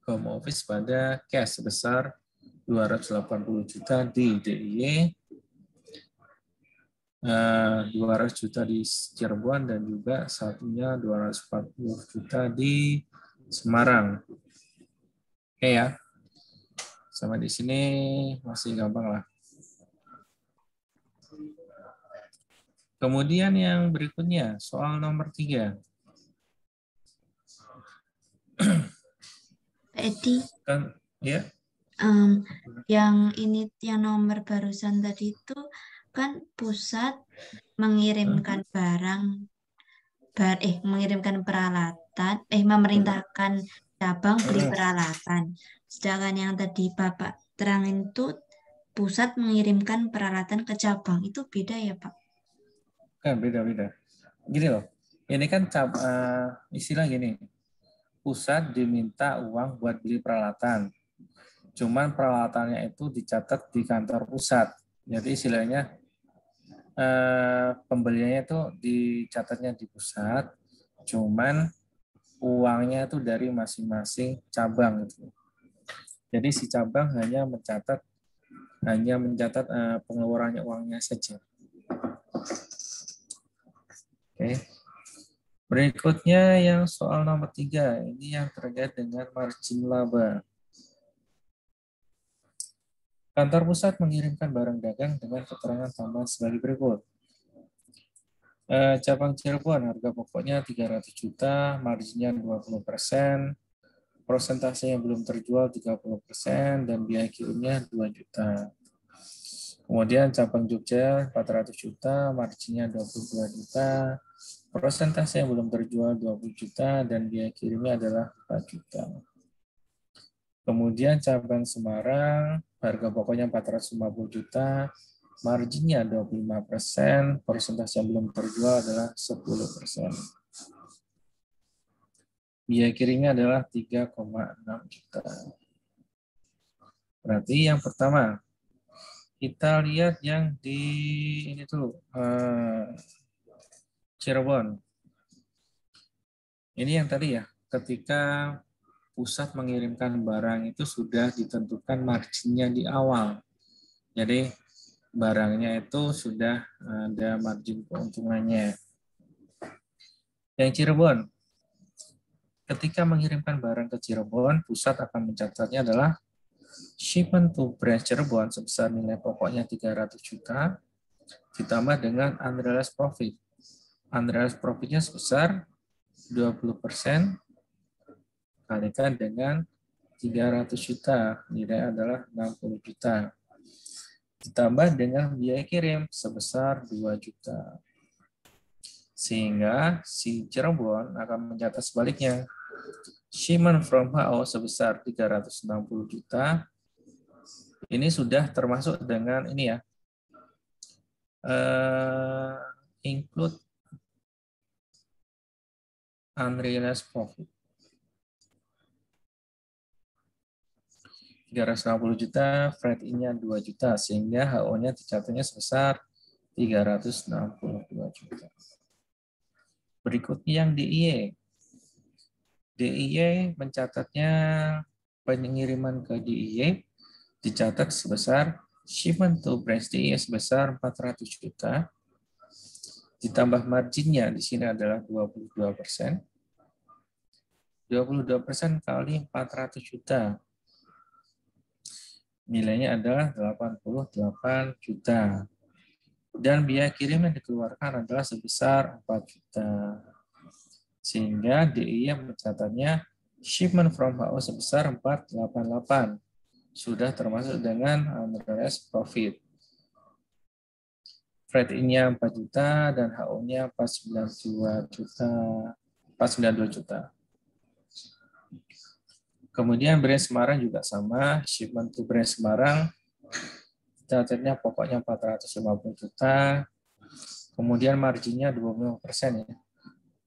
home office pada cash sebesar 280 juta di DIY, 200 juta di Cirebon, dan juga satunya 240 juta di Semarang. Oke ya, sama di sini masih gampang lah. Kemudian yang berikutnya, soal nomor 3. Pak Edi, Kan, ya, yang ini yang nomor barusan tadi itu kan pusat mengirimkan barang, mengirimkan peralatan, memerintahkan cabang beli peralatan. Sedangkan yang tadi Bapak terangin itu pusat mengirimkan peralatan ke cabang, itu beda ya Pak? kan beda-beda. Gini loh, ini kan istilah gini, pusat diminta uang buat beli peralatan. Cuman peralatannya itu dicatat di kantor pusat. Jadi istilahnya pembeliannya itu dicatatnya di pusat, cuman uangnya itu dari masing-masing cabang gitu. Jadi si cabang hanya mencatat pengeluarannya uangnya saja. Oke. Berikutnya yang soal nomor 3, ini yang terkait dengan margin laba. Kantor pusat mengirimkan barang dagang dengan keterangan tambahan sebagai berikut. Cabang Cirebon harga pokoknya 300 juta, marginnya 20%, persentase yang belum terjual 30%, dan biaya kirimnya 2 juta. Kemudian cabang Jogja 400 juta, marginnya 22 juta, persentase yang belum terjual 20 juta, dan biaya kirimnya adalah 4 juta. Kemudian cabang Semarang, harga pokoknya 450 juta, marginnya 25%, persentase yang belum terjual adalah 10%. Biaya kirimnya adalah 3,6 juta. Berarti yang pertama, kita lihat yang di ini tuh Cirebon. Ini yang tadi ya, ketika pusat mengirimkan barang itu sudah ditentukan marginnya di awal. Jadi barangnya itu sudah ada margin keuntungannya. Yang Cirebon, ketika mengirimkan barang ke Cirebon, pusat akan mencatatnya adalah shipment to branch Cirebon sebesar nilai pokoknya 300 juta, ditambah dengan unrealized profit. Unrealized profitnya sebesar 20% kalikan dengan 300 juta, nilai adalah 60 juta. Ditambah dengan biaya kirim sebesar 2 juta. Sehingga si Cirebon akan mencatat sebaliknya. Shipment from HO sebesar 360 juta. Ini sudah termasuk dengan ini ya. Include unrealized profit. 360 juta, freight in-nya 2 juta, sehingga HO-nya dicatatnya sebesar 362 juta. Berikutnya yang DIY. DIY mencatatnya pengiriman ke DIY dicatat sebesar shipment to branch DIY sebesar 400 juta, ditambah marginnya di sini adalah 22%. 22% kali 400 juta. Nilainya adalah 88 juta. Dan biaya kirim yang dikeluarkan adalah sebesar 4 juta. Sehingga DIY mencatatnya shipment from HO sebesar 488. Sudah termasuk dengan unrealized profit. Freight in-nya 4 juta dan HO-nya 492 juta. Kemudian brand Semarang juga sama, shipment to brand Semarang catatnya pokoknya 450 juta, Kemudian marginnya 25% ya.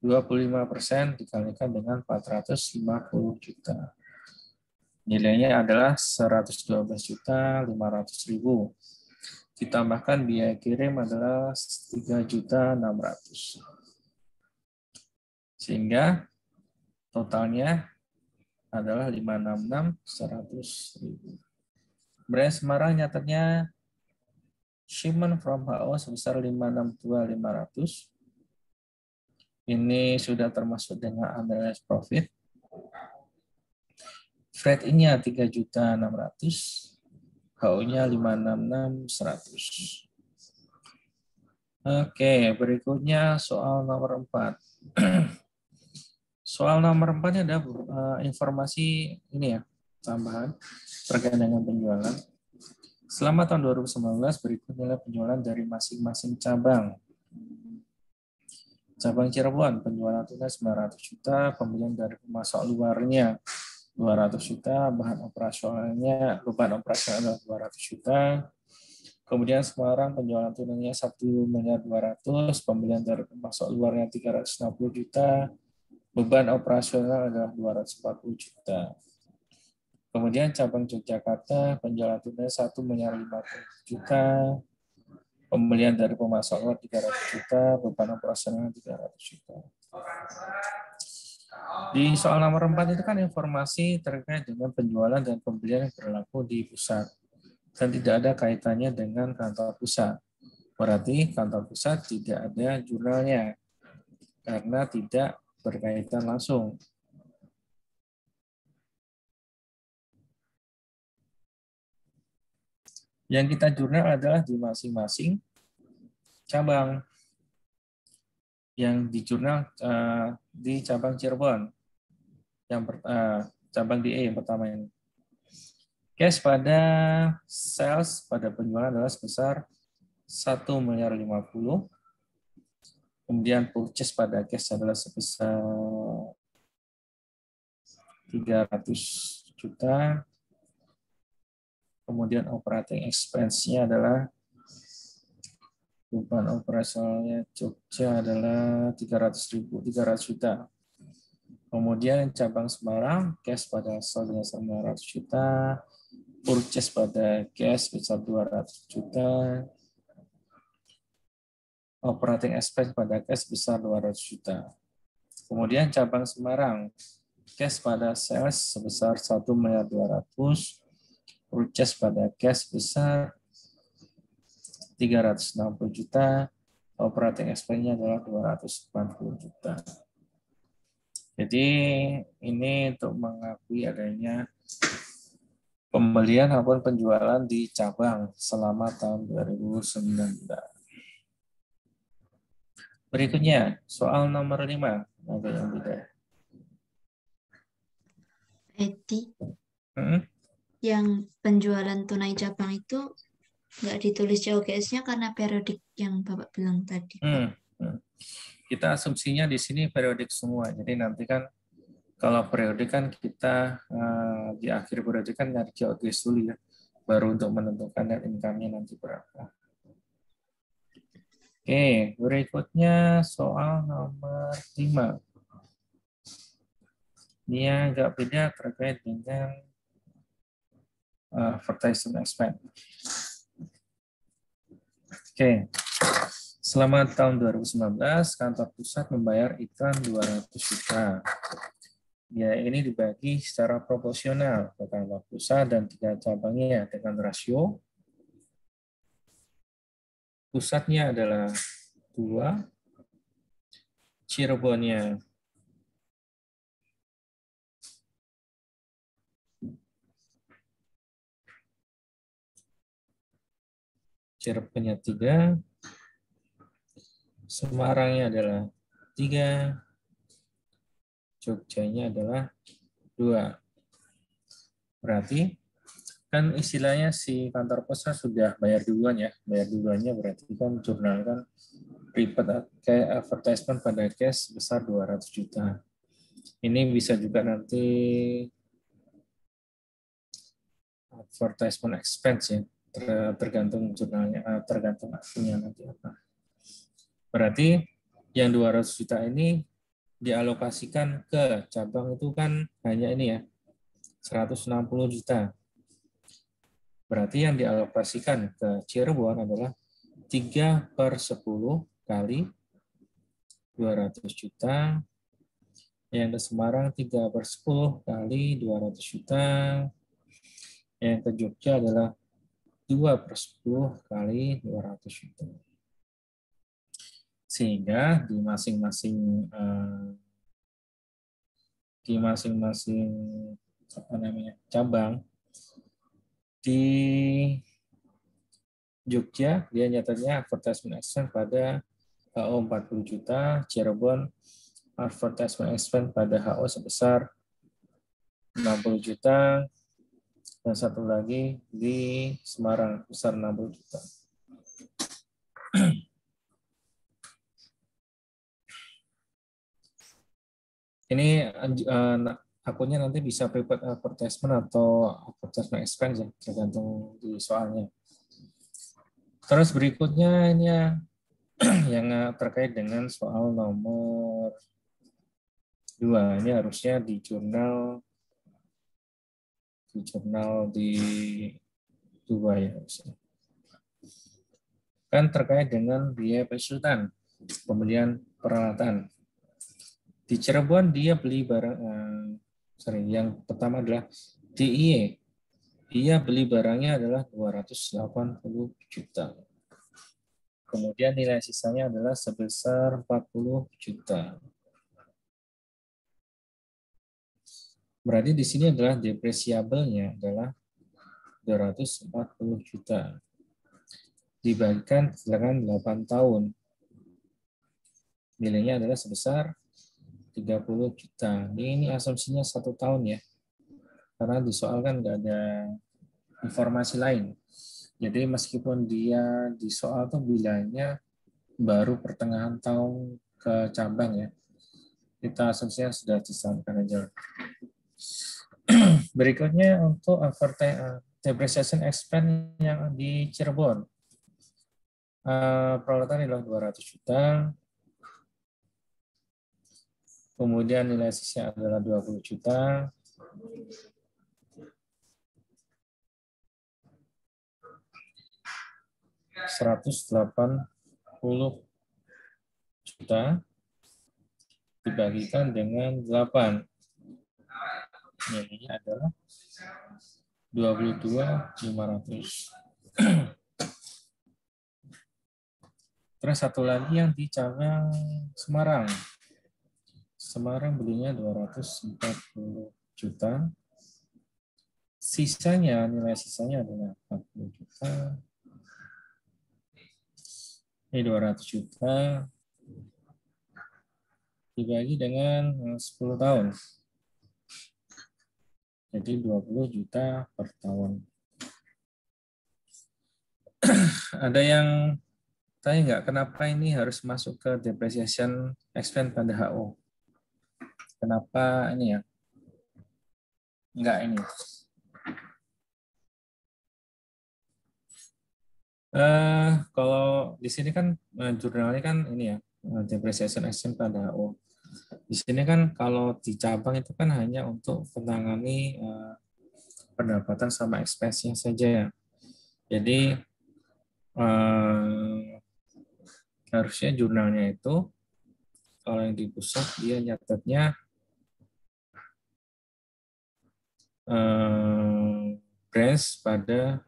25% dikalikan dengan 450 juta. Nilainya adalah 112.500.000. Ditambahkan biaya kirim adalah 3.600.000. Sehingga totalnya adalah 566.100.000. Brand Semarang nyatetnya shipment from HO sebesar 562.500. Ini sudah termasuk dengan unrealized profit. Freight in-nya 3.600.000. HO-nya 566.100. Oke, berikutnya soal nomor 4. Soal nomor 4 ada informasi ini ya, tambahan terkait dengan penjualan. Selama tahun 2019, berikut nilai penjualan dari masing-masing cabang. Cabang Cirebon, penjualan tunai 900 juta, pembelian dari pemasok luarnya 200 juta, beban operasional adalah 200 juta. Kemudian Semarang, penjualan tunainya 1.200.000, pembelian dari pemasok luarnya 360 juta, beban operasional adalah 240 juta. Kemudian cabang Yogyakarta, penjualan tunai 1.050 juta, pembelian dari pemasok luar 300 juta, beban operasional 300 juta. Di soal nomor 4 itu kan informasi terkait dengan penjualan dan pembelian yang berlaku di pusat. Dan tidak ada kaitannya dengan kantor pusat. Berarti kantor pusat tidak ada jurnalnya, karena tidak berkaitan langsung. Yang kita jurnal adalah di masing-masing cabang. Yang di jurnal di cabang Cirebon, yang cabang DE yang pertama ini. Cash pada sales pada penjualan adalah sebesar 1.050.000. Kemudian purchase pada cash adalah sebesar 300 juta. Kemudian operating expense-nya adalah beban operasionalnya Jogja adalah 300 juta. Kemudian cabang Semarang, cash pada saldo 900 juta, purchase pada cash besar 200 juta, operating expense pada cash besar 200 juta. Kemudian cabang Semarang, cash pada sales sebesar 1.200.000, purchase pada cash besar 360 juta, operating expense-nya adalah 240 juta. Jadi ini untuk mengakui adanya pembelian maupun penjualan di cabang selama tahun 2019. Berikutnya, soal nomor 5. Ada yang beda? Edi, yang penjualan tunai cabang itu nggak ditulis COGS-nya karena periodik yang Bapak bilang tadi. Kita asumsinya di sini periodik semua. Jadi nanti kan kalau periodik kan kita di akhir periodik kan nyari COGS dulu ya, baru untuk menentukan net income-nya nanti berapa. Oke, berikutnya soal nomor 5. Ini agak beda terkait dengan advertisement expense. Oke, selama tahun 2019, kantor pusat membayar iklan 200 juta. Ya, ini dibagi secara proporsional ke kantor pusat dan 3 cabangnya dengan rasio. Pusatnya adalah 2, Cirebonnya 3, Semarangnya adalah 3, Jogjanya adalah 2. Berarti kan istilahnya si kantor pusat sudah bayar duluan ya. Bayar duluannya berarti kan jurnal kan prepare kayak advertisement pada cash besar 200 juta. Ini bisa juga nanti advertisement expense ya. Tergantung jurnalnya, tergantung akunnya nanti apa. Berarti yang 200 juta ini dialokasikan ke cabang itu kan hanya ini ya, 160 juta. Berarti yang dialokasikan ke Cirebon adalah 3/10 kali 200 juta. Yang ke Semarang 3/10 kali 200 juta. Yang ke Jogja adalah 2/10 kali 200 juta. Sehingga di masing-masing cabang di Jogja dia nyatanya advertisement expense pada HO 40 juta, Cirebon advertisement expense pada HO sebesar 60 juta, dan satu lagi di Semarang besar 60 juta. Ini akunnya nanti bisa prepaid advertisement atau advertisement expense ya, tergantung di soalnya. Terus berikutnya ini yang terkait dengan soal nomor 2. Ini harusnya di jurnal di 2 ya harusnya. Kan terkait dengan biaya pesutan, pembelian peralatan. Di Cirebon dia beli barang, yang pertama adalah DIY. Dia beli barangnya adalah 280 juta. Kemudian nilai sisanya adalah sebesar 40 juta. Berarti di sini adalah depresiabelnya adalah 240 juta. Dibagikan dengan 8 tahun. Nilainya adalah sebesar 30 juta. Ini asumsinya 1 tahun ya. Karena di soal kan nggak ada informasi lain. Jadi meskipun dia di soal tuh bilangnya baru pertengahan tahun ke cabang ya. Kita asumsinya sudah disampaikan aja. Berikutnya untuk depreciation expense yang di Cirebon. Peralatan adalah 200 juta. Kemudian nilai sisa adalah 20 juta. $180 juta dibagikan dengan 8. Nilainya adalah 22.500. Terus satu lagi yang di cabang Semarang. Semarang belinya 240 juta. Sisanya, nilai sisanya adalah 40 juta. Ini 200 juta dibagi dengan 10 tahun. Jadi 20 juta per tahun. Ada yang tanya nggak kenapa ini harus masuk ke depreciation expense pada HO? Kenapa ini ya? Enggak ini. Kalau di sini kan jurnalnya kan ini ya, depreciation expense pada HO. Di sini kan kalau di cabang itu kan hanya untuk menangani pendapatan sama expense-nya saja ya. Jadi harusnya jurnalnya itu kalau yang di pusat dia nyatetnya branch pada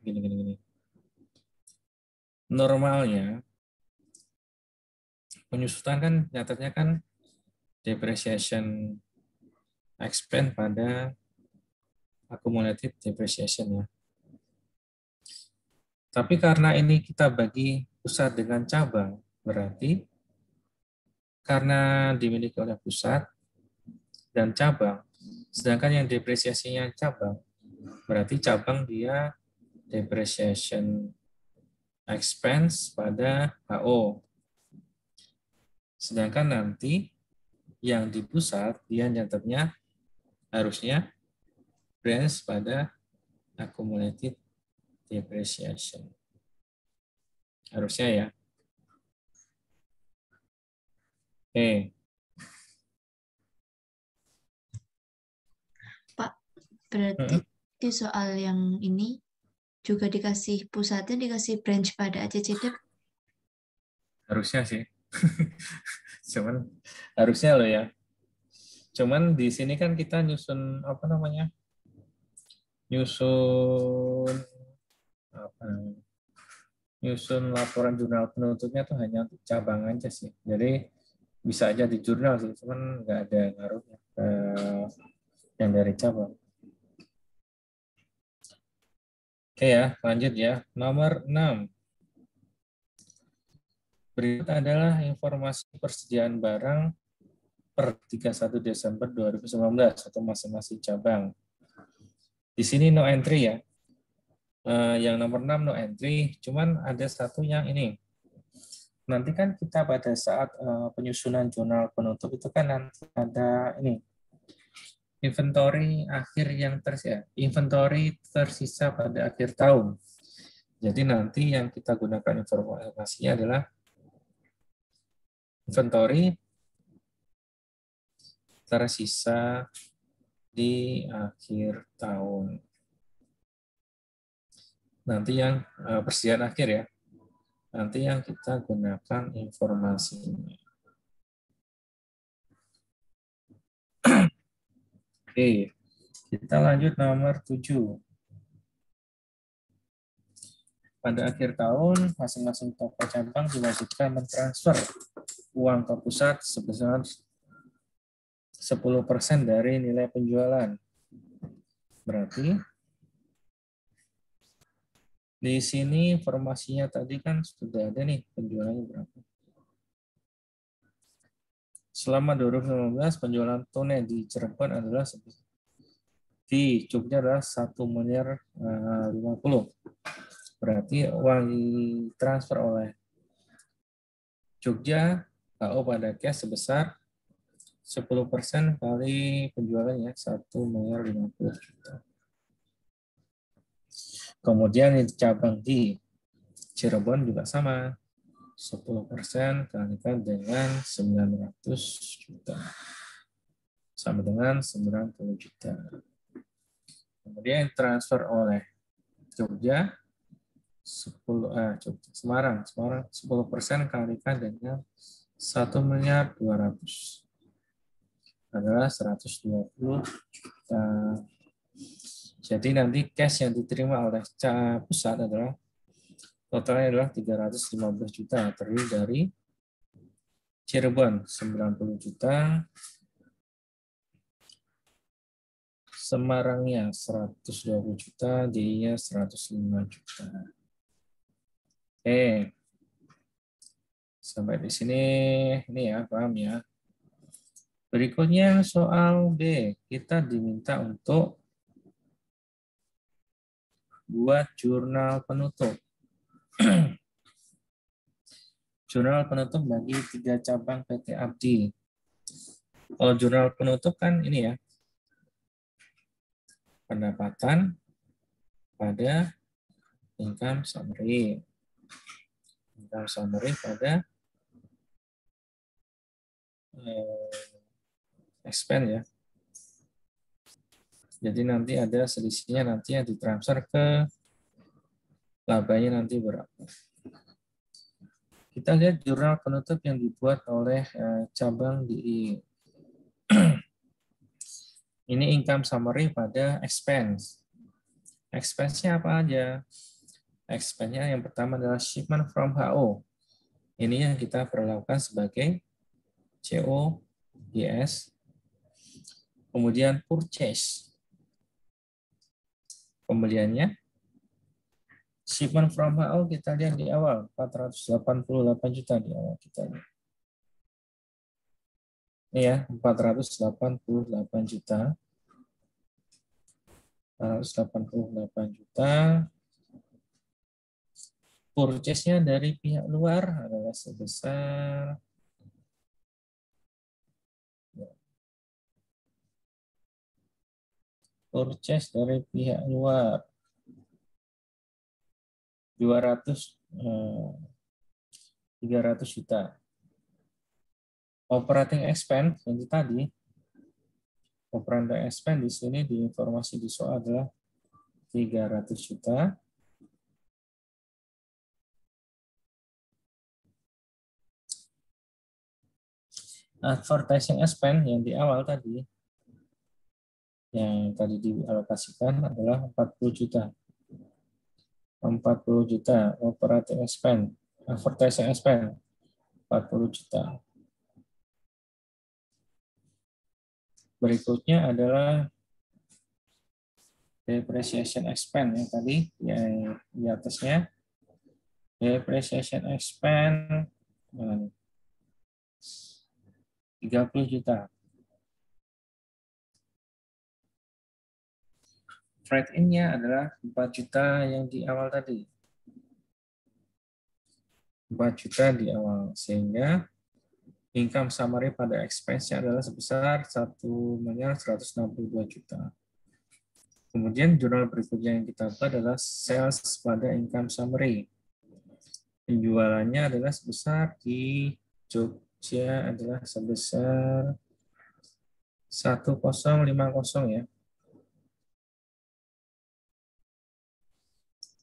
gini. Normalnya penyusutan kan nyatetnya kan depreciation expense pada accumulated depreciation ya. Tapi karena ini kita bagi pusat dengan cabang, berarti karena dimiliki oleh pusat dan cabang, sedangkan yang depresiasinya cabang, berarti cabang dia depreciation expense pada HO. Sedangkan nanti yang di pusat dia nyatetnya harusnya branch pada accumulated depreciation. Harusnya ya. Oke. Pak, berarti di soal yang ini juga dikasih pusatnya, dikasih branch pada ACCD? Harusnya sih. Cuman harusnya loh ya. Cuman di sini kan kita nyusun apa namanya? Nyusun apa namanya? Nyusun laporan jurnal penutupnya tuh hanya untuk cabang aja sih. Jadi bisa aja di jurnal sih, cuman nggak ada ngaruhnya ke yang dari cabang. Oke ya, lanjut ya. Nomor 6. Berikut adalah informasi persediaan barang per 31 Desember 2019 atau masing-masing cabang. Di sini no entry ya. Yang nomor 6 no entry, cuman ada satu yang ini. Nanti kan kita pada saat penyusunan jurnal penutup itu kan nanti ada ini inventory akhir yang inventory tersisa pada akhir tahun. Jadi nanti yang kita gunakan informasinya adalah inventory tersisa di akhir tahun. Nanti yang persediaan akhir ya. Nanti yang kita gunakan informasinya. Oke, kita lanjut nomor 7. Pada akhir tahun, masing-masing toko cabang diwajibkan mentransfer uang ke pusat sebesar 10% dari nilai penjualan. Berarti di sini informasinya tadi kan sudah ada nih penjualannya berapa. Selama 2019 penjualan tunai di Cirebon adalah di Jogja adalah 1.050.000. Berarti uang ditransfer oleh Jogja KO pada cash sebesar 10% kali penjualannya 1.050.000. Kemudian cabang di Cirebon juga sama, 10% kalikan dengan 900 juta sama dengan 90 juta. Kemudian transfer oleh Jogja Semarang 10% kalikan dengan 1.200.000 adalah 120 juta. Jadi nanti cash yang diterima oleh pusat adalah totalnya adalah 315 juta, terdiri dari Cirebon 90 juta, Semarangnya 120 juta, DI-nya 105 juta. Oke. Sampai di sini ini ya, paham ya. Berikutnya soal B, kita diminta untuk buat jurnal penutup. Jurnal penutup bagi 3 cabang PT Abdi. Kalau jurnal penutup kan ini ya, pendapatan pada income summary. Income summary pada expense ya. Jadi nanti ada selisihnya nanti yang ditransfer ke labanya nanti berapa. Kita lihat jurnal penutup yang dibuat oleh cabang DI. Ini income summary pada expense. Expense-nya apa aja? Expense-nya yang pertama adalah shipment from HO. Ini yang kita perlakukan sebagai COGS. Kemudian purchase. Pembeliannya. Shipment from HO kita lihat di awal. 488 juta di awal kita lihat. Ini ya, 488 juta. 488 juta. Purchase-nya dari pihak luar adalah sebesar purchase dari pihak luar 200 300 juta. Operating expense yang tadi, operating expense di sini di informasi di soal adalah 300 juta. Advertising expense yang di awal tadi, yang tadi dialokasikan adalah 40 juta. 40 juta operating expense, advertising expense 40 juta. Berikutnya adalah depreciation expense yang tadi yang di atasnya. Depreciation expense 30 juta. Trade-in-nya adalah 4 juta yang di awal tadi. 4 juta di awal, sehingga income summary pada expense-nya adalah sebesar 1.162 juta. Kemudian jurnal berikutnya yang kita buat adalah sales pada income summary. Penjualannya adalah sebesar di Jogja adalah sebesar 1050 ya.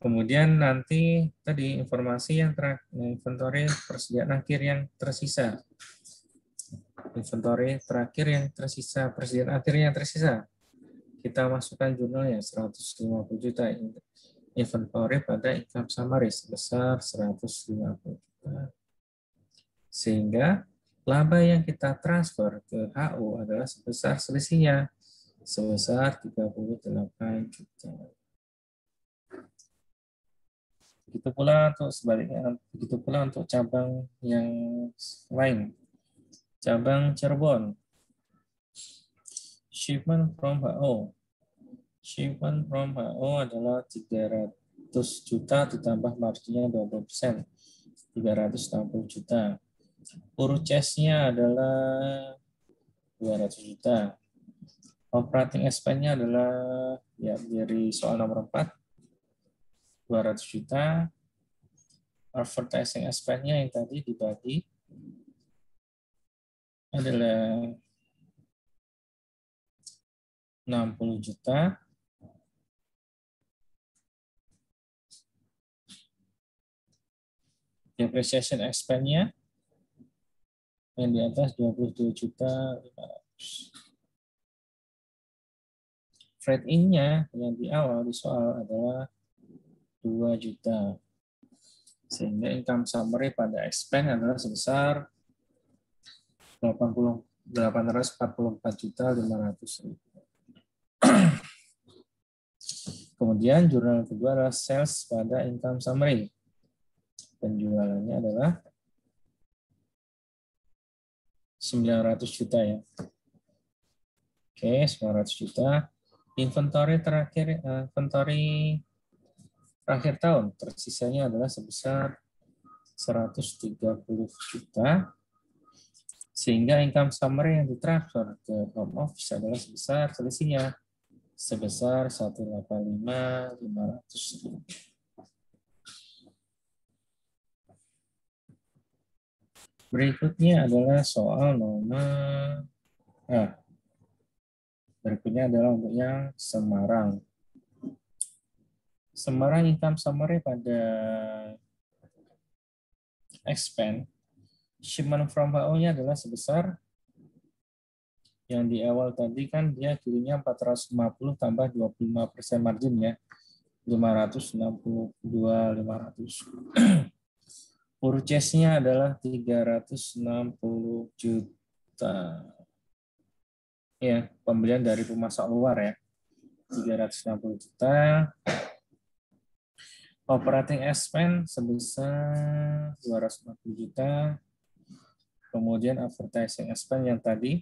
Kemudian nanti tadi informasi yang inventory persediaan akhir yang tersisa. Inventory terakhir yang tersisa, persediaan akhir yang tersisa. Kita masukkan jurnalnya 150 juta inventory pada income summary sebesar 150 juta. Sehingga laba yang kita transfer ke HO adalah sebesar selisihnya sebesar 38 juta. Begitu pula untuk sebaliknya, begitu pula untuk cabang yang lain. Cabang Cirebon. Shipment from HO. Shipment from HO adalah 300 juta ditambah marginnya 20%. 360 juta. Purchase-nya adalah 200 juta. Operating expense-nya adalah ya dari soal nomor 4. 200 juta. Advertising expense-nya yang tadi dibagi adalah 60 juta. Depreciation expense-nya yang di atas 22 juta. Trade-in-nya yang di awal di soal adalah 2 juta. Sehingga income summary pada expense adalah sebesar 844.500.000. Kemudian jurnal kedua adalah sales pada income summary. Penjualannya adalah 900 juta ya. Oke, 900 juta. Inventory terakhir, akhir tahun tersisanya adalah sebesar 130 juta, sehingga income summary yang ditransfer ke home office adalah sebesar selisihnya sebesar 185.500. Berikutnya adalah soal nomor berikutnya adalah untuk yang Semarang. Semarang income summary pada expense, shipment from HO-nya adalah sebesar yang di awal tadi kan dia kirinya 450 tambah 25% margin ya, 562.500. Purchase-nya adalah 360 juta. Ya, pembelian dari pemasok luar ya. 360 juta. Operating expense sebesar 250 juta. Kemudian advertising expense yang tadi,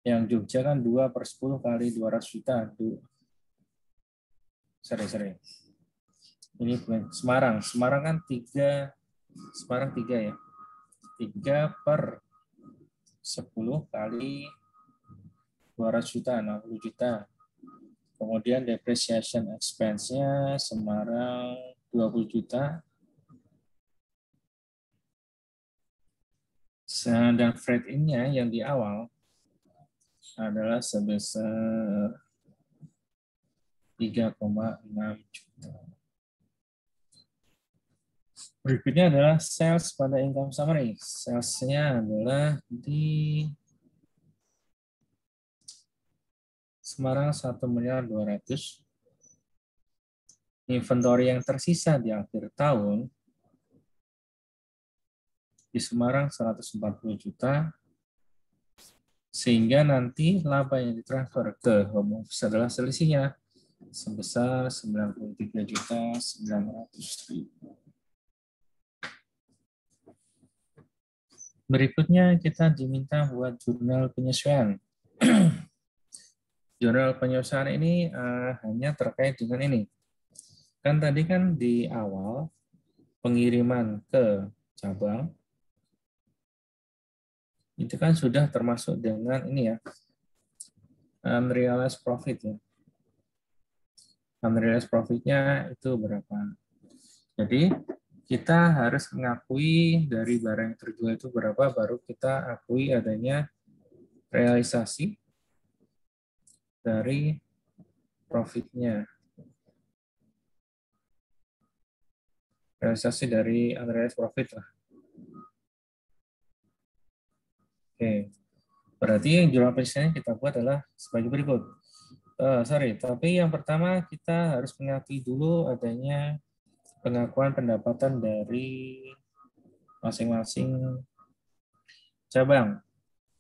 yang Jogja kan 2/10 kali 200 juta. Sorry. Ini Semarang. Semarang kan 3 ya. 3/10 kali 200 juta, 60 juta. Kemudian depreciation expense-nya Semarang 20 juta. Dan freight in-nya yang di awal adalah sebesar 3,6 juta. Berikutnya adalah sales pada income summary. Sales-nya adalah di Semarang 1.200.000.000. Inventory yang tersisa di akhir tahun di Semarang 140 juta. Sehingga nanti laba yang ditransfer ke home office adalah selisihnya sebesar 93.900.000. Berikutnya kita diminta buat jurnal penyesuaian. Jurnal penyesuaian ini hanya terkait dengan ini. Kan tadi kan di awal pengiriman ke cabang itu kan sudah termasuk dengan ini ya, unrealized profit ya. Unrealized profitnya itu berapa? Jadi kita harus mengakui dari barang yang terjual itu berapa, baru kita akui adanya realisasi dari profitnya. Realisasi dari unrealized profit lah. Oke, berarti jurnal penyesuaian kita buat adalah sebagai berikut. Tapi yang pertama kita harus mengakui dulu adanya pengakuan pendapatan dari masing-masing cabang.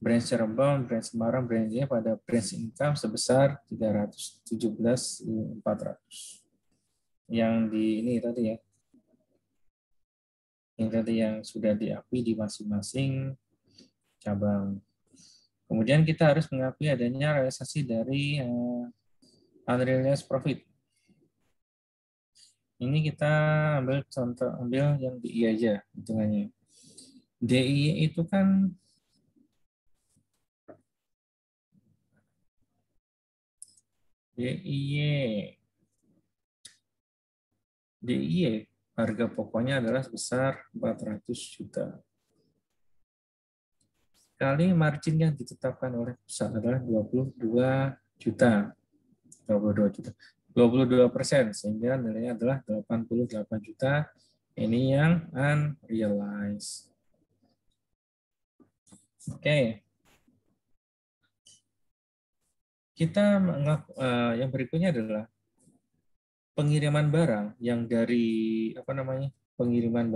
Branch Cirebon, Branch Semarang, branch-nya pada branch income sebesar 317.400. Yang di ini tadi ya. Yang tadi yang sudah diakui di masing-masing cabang. Kemudian kita harus mengakui adanya realisasi dari unrealized profit. Ini kita ambil contoh, ambil yang DIY aja hitungannya. DIY itu kan DIY harga pokoknya adalah sebesar 400 juta. Kali margin yang ditetapkan oleh pusat adalah 22 juta. 22%, sehingga nilainya adalah 88 juta. Ini yang unrealized. Oke. Kita yang berikutnya adalah pengiriman barang yang dari pengiriman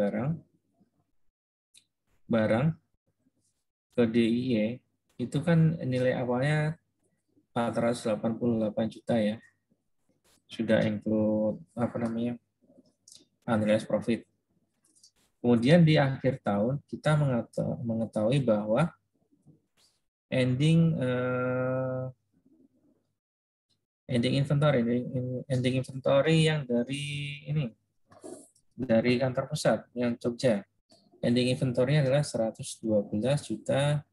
barang ke DIY itu kan nilai awalnya 488 juta ya. Sudah include unrealized profit. Kemudian di akhir tahun kita mengetahui bahwa ending inventory yang dari kantor pusat yang Jogja. Ending inventory adalah 112.500.000.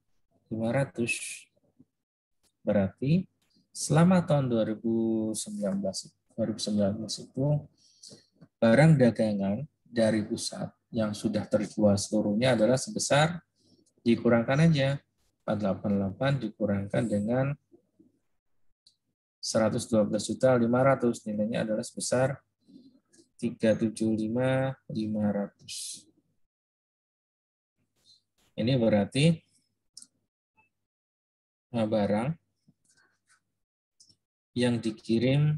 Berarti selama tahun 2019 itu barang dagangan dari pusat yang sudah terjual seluruhnya adalah sebesar, dikurangkan aja 488 dikurangkan dengan 112.500.000, nilainya adalah sebesar 375.500. Ini berarti barang yang dikirim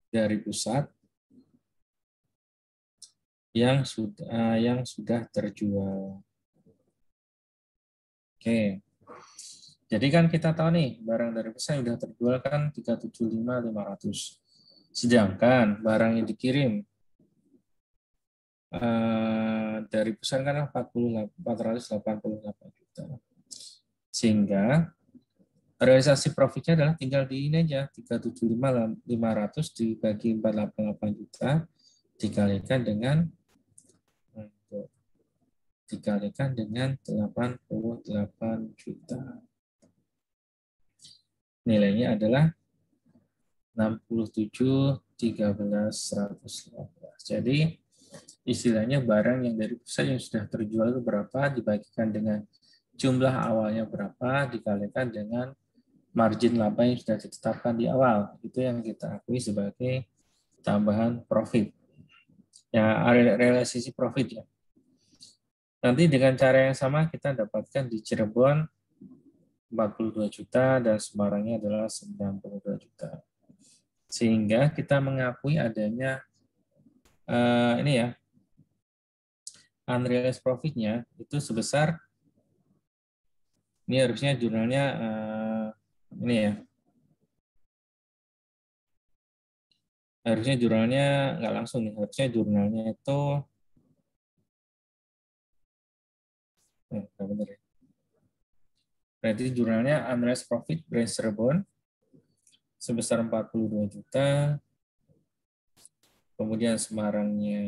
dari pusat yang sudah terjual. Oke. Jadi kan kita tahu nih, barang dari pusat sudah terjual kan 375.500. Sedangkan barang yang dikirim dari pusat kan 488 juta. Sehingga realisasi profitnya adalah tinggal di ini aja, 375.500 dibagi 488 juta dikalikan dengan 88 juta. Nilainya adalah 67.13.115. Jadi Istilahnya barang yang dari pusat yang sudah terjual itu berapa, dibagikan dengan jumlah awalnya berapa, dikalikan dengan margin laba yang sudah ditetapkan di awal. Itu yang kita akui sebagai tambahan profit. Ya, realisasi profit ya. Nanti dengan cara yang sama kita dapatkan di Cirebon 42 juta dan Semarangnya adalah 92 juta. Sehingga kita mengakui adanya ini ya, unrealized profit-nya itu sebesar, ini harusnya jurnalnya ini ya, harusnya jurnalnya nggak langsung nih, harusnya jurnalnya itu nggak benar ya. Berarti jurnalnya unrealized profit Branch Cirebon sebesar 42 juta, kemudian Semarangnya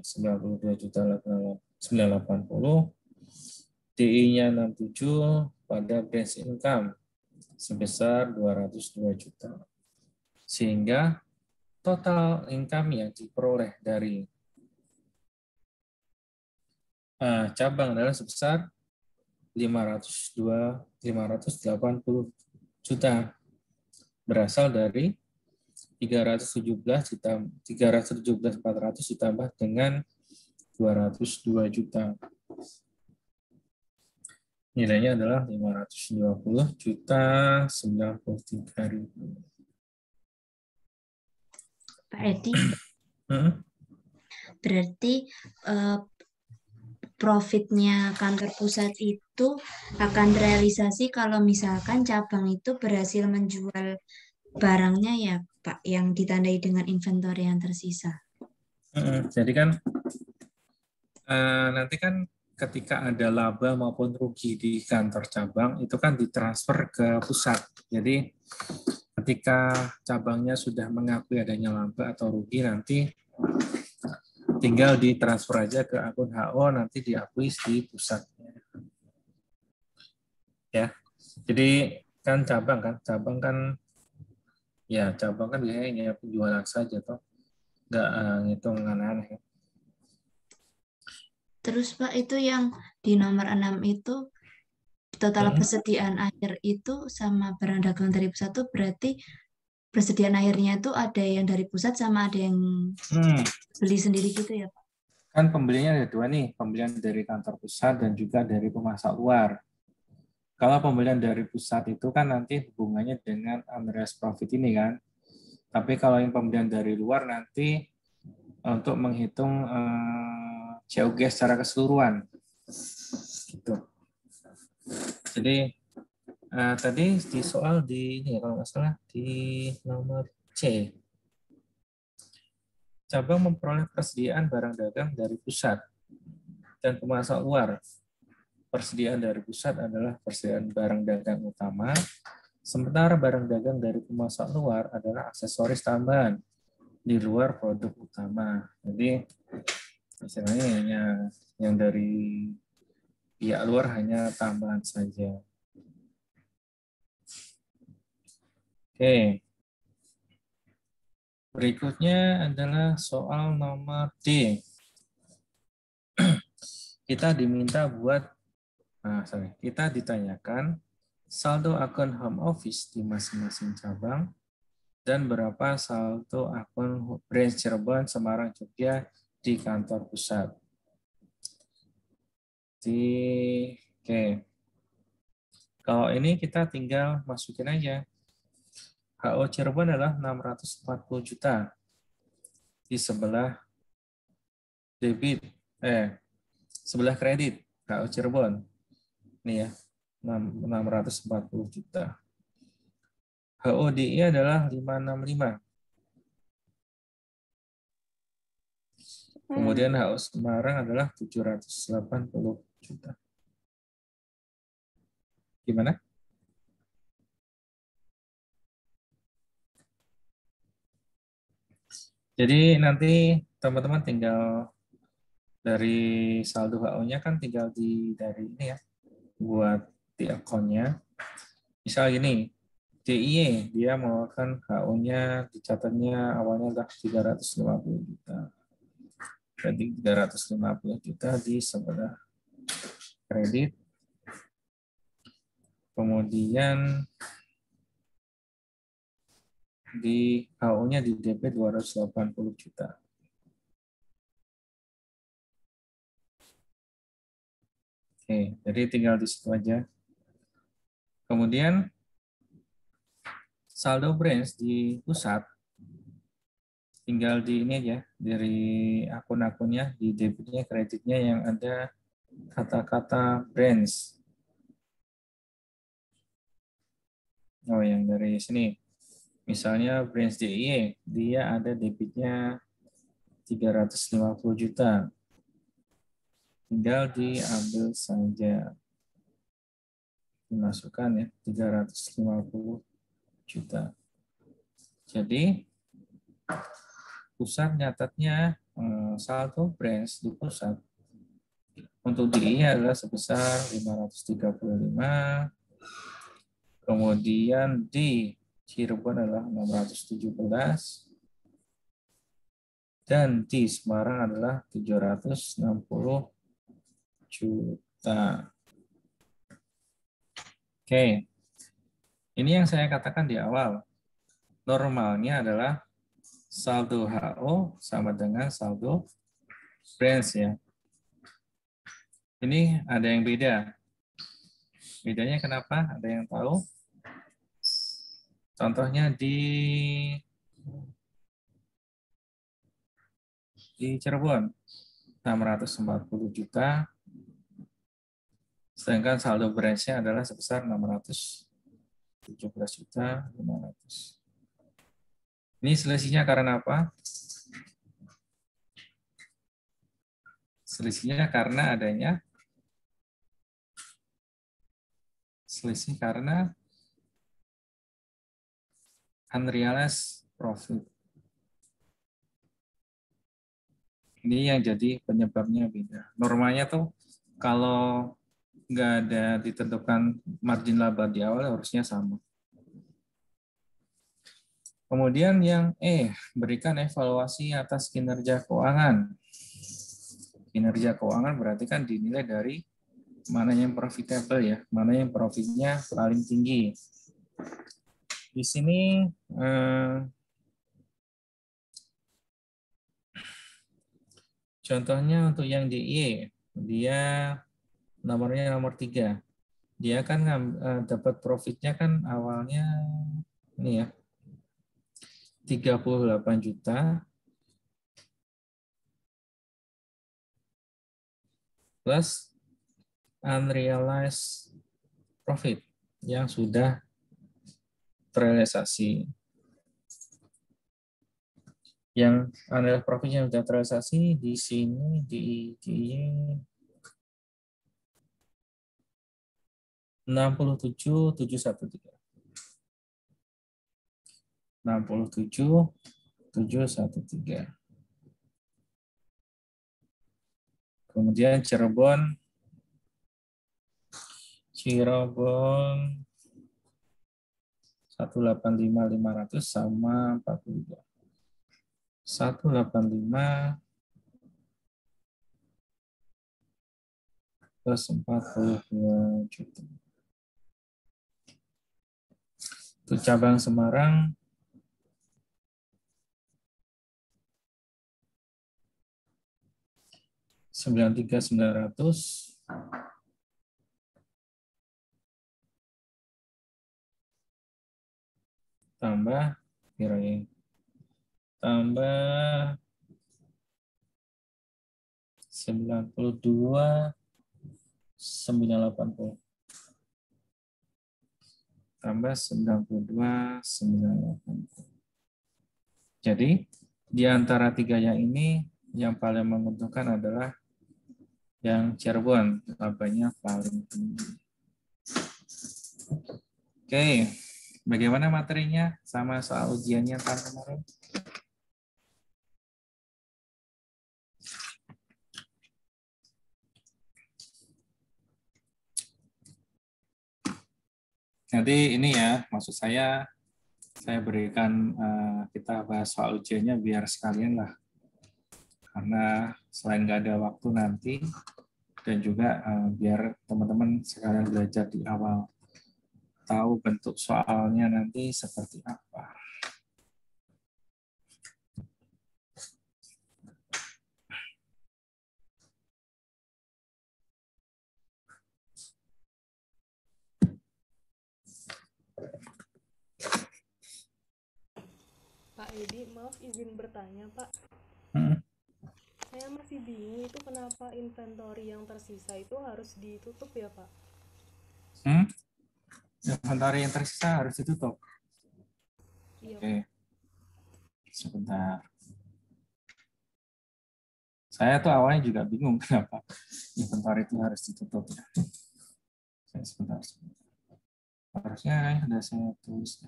92 juta 980, DI-nya 67, pada branch income sebesar 202 juta. Sehingga total income yang diperoleh dari cabang adalah sebesar 580 juta, berasal dari 317.400 ditambah dengan 202 juta. Nilainya adalah 520 juta 93.000. Pak Edi, berarti profitnya kantor pusat itu akan realisasi kalau misalkan cabang itu berhasil menjual barangnya ya Pak, yang ditandai dengan inventory yang tersisa. Jadi kan nanti kan ketika ada laba maupun rugi di kantor cabang itu kan ditransfer ke pusat. Jadi ketika cabangnya sudah mengakui adanya laba atau rugi, nanti tinggal ditransfer aja ke akun HO, nanti diakui di pusatnya. Ya, jadi kan cabang kan biasanya hanya penjualan saja toh, nggak ngitung aneh-aneh. Terus Pak, itu yang di nomor 6 itu total persediaan air itu sama barang dagang dari pusat itu berarti persediaan airnya itu ada yang dari pusat sama ada yang beli sendiri gitu ya Pak? Kan pembelinya ada dua nih, pembelian dari kantor pusat dan juga dari pemasok luar. Kalau pembelian dari pusat itu kan nanti hubungannya dengan unrealized profit ini kan. Tapi kalau yang pembelian dari luar nanti untuk menghitung COG secara keseluruhan. Gitu. Jadi tadi di soal di ini ya, kalau nggak salah di nomor C. Cabang memperoleh persediaan barang dagang dari pusat dan pemasok luar. Persediaan dari pusat adalah persediaan barang dagang utama, sementara barang dagang dari pemasok luar adalah aksesoris tambahan di luar produk utama. Jadi istilahnya hanya yang dari pihak luar hanya tambahan saja. Oke. Berikutnya adalah soal nomor D. Kita diminta buat kita ditanyakan saldo akun home office di masing-masing cabang dan berapa saldo akun branch Cirebon, Semarang, Jogja di kantor pusat. Oke. Kalau ini kita tinggal masukin aja. HO Cirebon adalah 640 juta di sebelah debit, sebelah kredit HO Cirebon. Ini ya, 640 juta. HODI adalah 565. Kemudian HO Semarang adalah 780 juta. Gimana? Jadi nanti teman-teman tinggal dari saldo HO-nya kan tinggal dari ini ya, buat di akunnya. Misal gini, DIY dia melakukan HO-nya dicatatnya awalnya adalah 350 juta. Jadi 350 juta di sebelah kredit. Kemudian di HO-nya di DP 280 juta. Oke, jadi tinggal di situ aja. Kemudian saldo branch di pusat tinggal di ini aja, dari akun-akunnya, di debitnya, kreditnya yang ada kata-kata branch. Oh, yang dari sini. Misalnya branch DIY, dia ada debitnya 350 juta. Tinggal diambil saja. Dimasukkan ya, 350 juta. Jadi, pusat nyatatnya saldo branch di pusat untuk DIY adalah sebesar 535, kemudian di Cirebon adalah 617, dan di Semarang adalah 760 juta. Oke, ini yang saya katakan di awal. Normalnya adalah saldo HO sama dengan saldo branch ya. Ini ada yang beda. Bedanya kenapa? Ada yang tahu? Contohnya di Cirebon 640 juta, sedangkan saldo branch-nya adalah sebesar 617 juta 500. Ini selisihnya karena apa? Selisihnya karena adanya selisih karena unrealized profit. Ini yang jadi penyebabnya beda. Normalnya tuh kalau nggak ada ditentukan margin laba di awal harusnya sama. Kemudian yang berikan evaluasi atas kinerja keuangan. Kinerja keuangan berarti kan dinilai dari mana yang profitable ya, mana yang profitnya paling tinggi. Di sini contohnya untuk yang DIY, dia nomornya nomor 3. Dia kan dapat profitnya kan awalnya ini ya, 38 juta plus unrealized profit yang sudah terrealisasi. Yang unrealized profit yang sudah terrealisasi di sini di 67.713. 67.713. Kemudian Cirebon 185.500 sama 42. 185 plus 42 juta. Untuk cabang Semarang 93.900 tambah kira-kira tambah 92.980 tambah 92.980. Jadi di antara tiga yang ini yang paling menguntungkan adalah yang Cirebon, labanya paling tinggi. Oke, bagaimana materinya sama soal ujiannya tahun kemarin? Nanti ini ya, maksud saya berikan kita bahas soal ujiannya biar sekalian lah karena selain nggak ada waktu nanti, dan juga biar teman-teman sekalian belajar di awal, tahu bentuk soalnya nanti seperti apa. Pak Edi, maaf izin bertanya, Pak. Saya masih bingung itu kenapa inventory yang tersisa itu harus ditutup ya, Pak? Inventory yang tersisa harus ditutup. Iya, Oke, Pak. sebentar. Saya tuh awalnya juga bingung kenapa inventory itu harus ditutup. Sebentar. Harusnya ada saya tulis.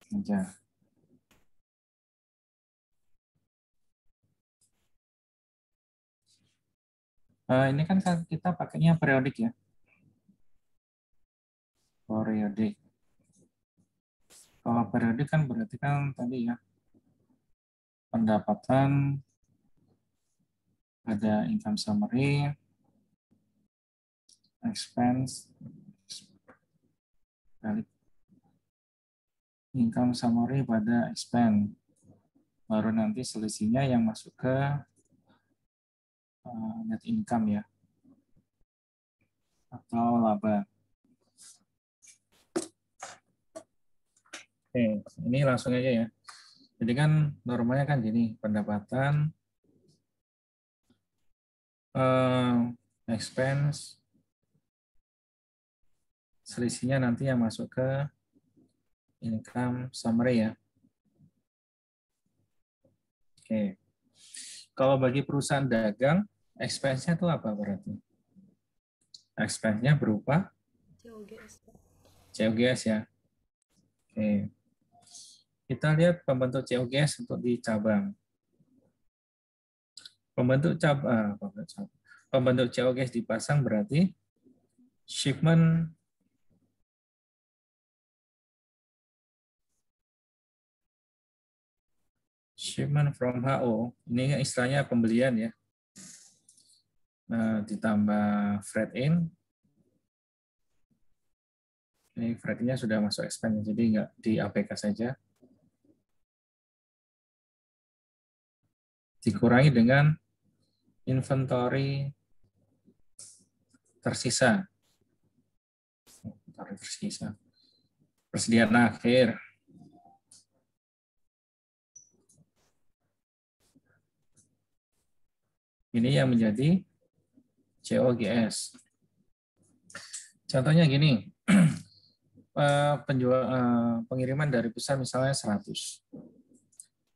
Aja. Ini kan kita pakainya periodik ya. Periodik. Kalau periodik kan berarti kan tadi ya, pendapatan, ada income summary, expense, income summary pada expense. Baru nanti selisihnya yang masuk ke net income ya, atau laba. Oke, ini langsung aja ya. Jadi kan normalnya kan gini, pendapatan, expense, selisihnya nanti yang masuk ke income summary ya. Oke. Kalau bagi perusahaan dagang, expense-nya itu apa berarti? Expense-nya berupa COGS, Pak. COGS ya. Oke. Kita lihat pembentuk COGS untuk di cabang. Pembentuk COGS dipasang berarti shipment from HO. Ini istilahnya pembelian ya. Nah, ditambah freight in. Ini freight in-nya sudah masuk expense, jadi nggak di APK saja. Dikurangi dengan inventory tersisa. Persediaan akhir. Ini yang menjadi COGS. Contohnya gini, pengiriman dari pusat misalnya 100.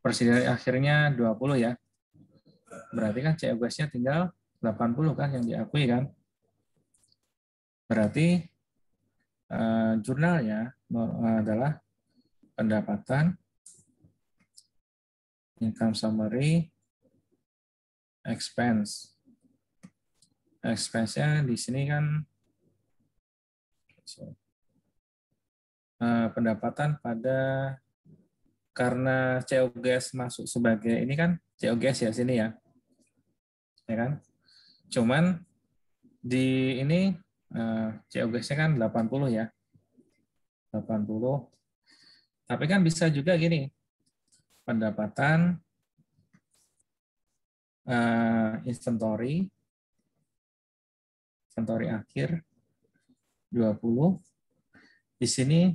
Persediaan akhirnya 20 ya. Berarti kan COGS-nya tinggal 80 kan yang diakui kan. Berarti jurnalnya adalah pendapatan, income summary, expense. Expense-nya di sini kan pendapatan pada, karena COGS masuk sebagai ini kan COGS ya sini ya. Ya kan? Cuman di ini COGS-nya kan 80 ya. 80. Tapi kan bisa juga gini. Pendapatan inventory akhir 20. Di sini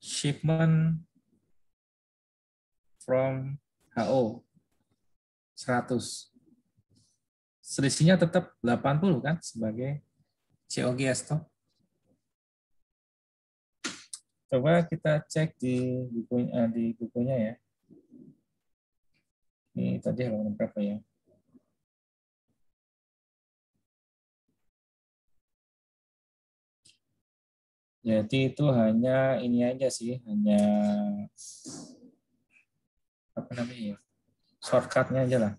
shipment from HO 100. Selisihnya tetap 80 kan sebagai COGS toh. Coba kita cek di bukunya ya. Ini tadi halaman berapa ya? Jadi itu hanya ini aja sih, hanya apa namanya ya? Shortcut-nya aja lah.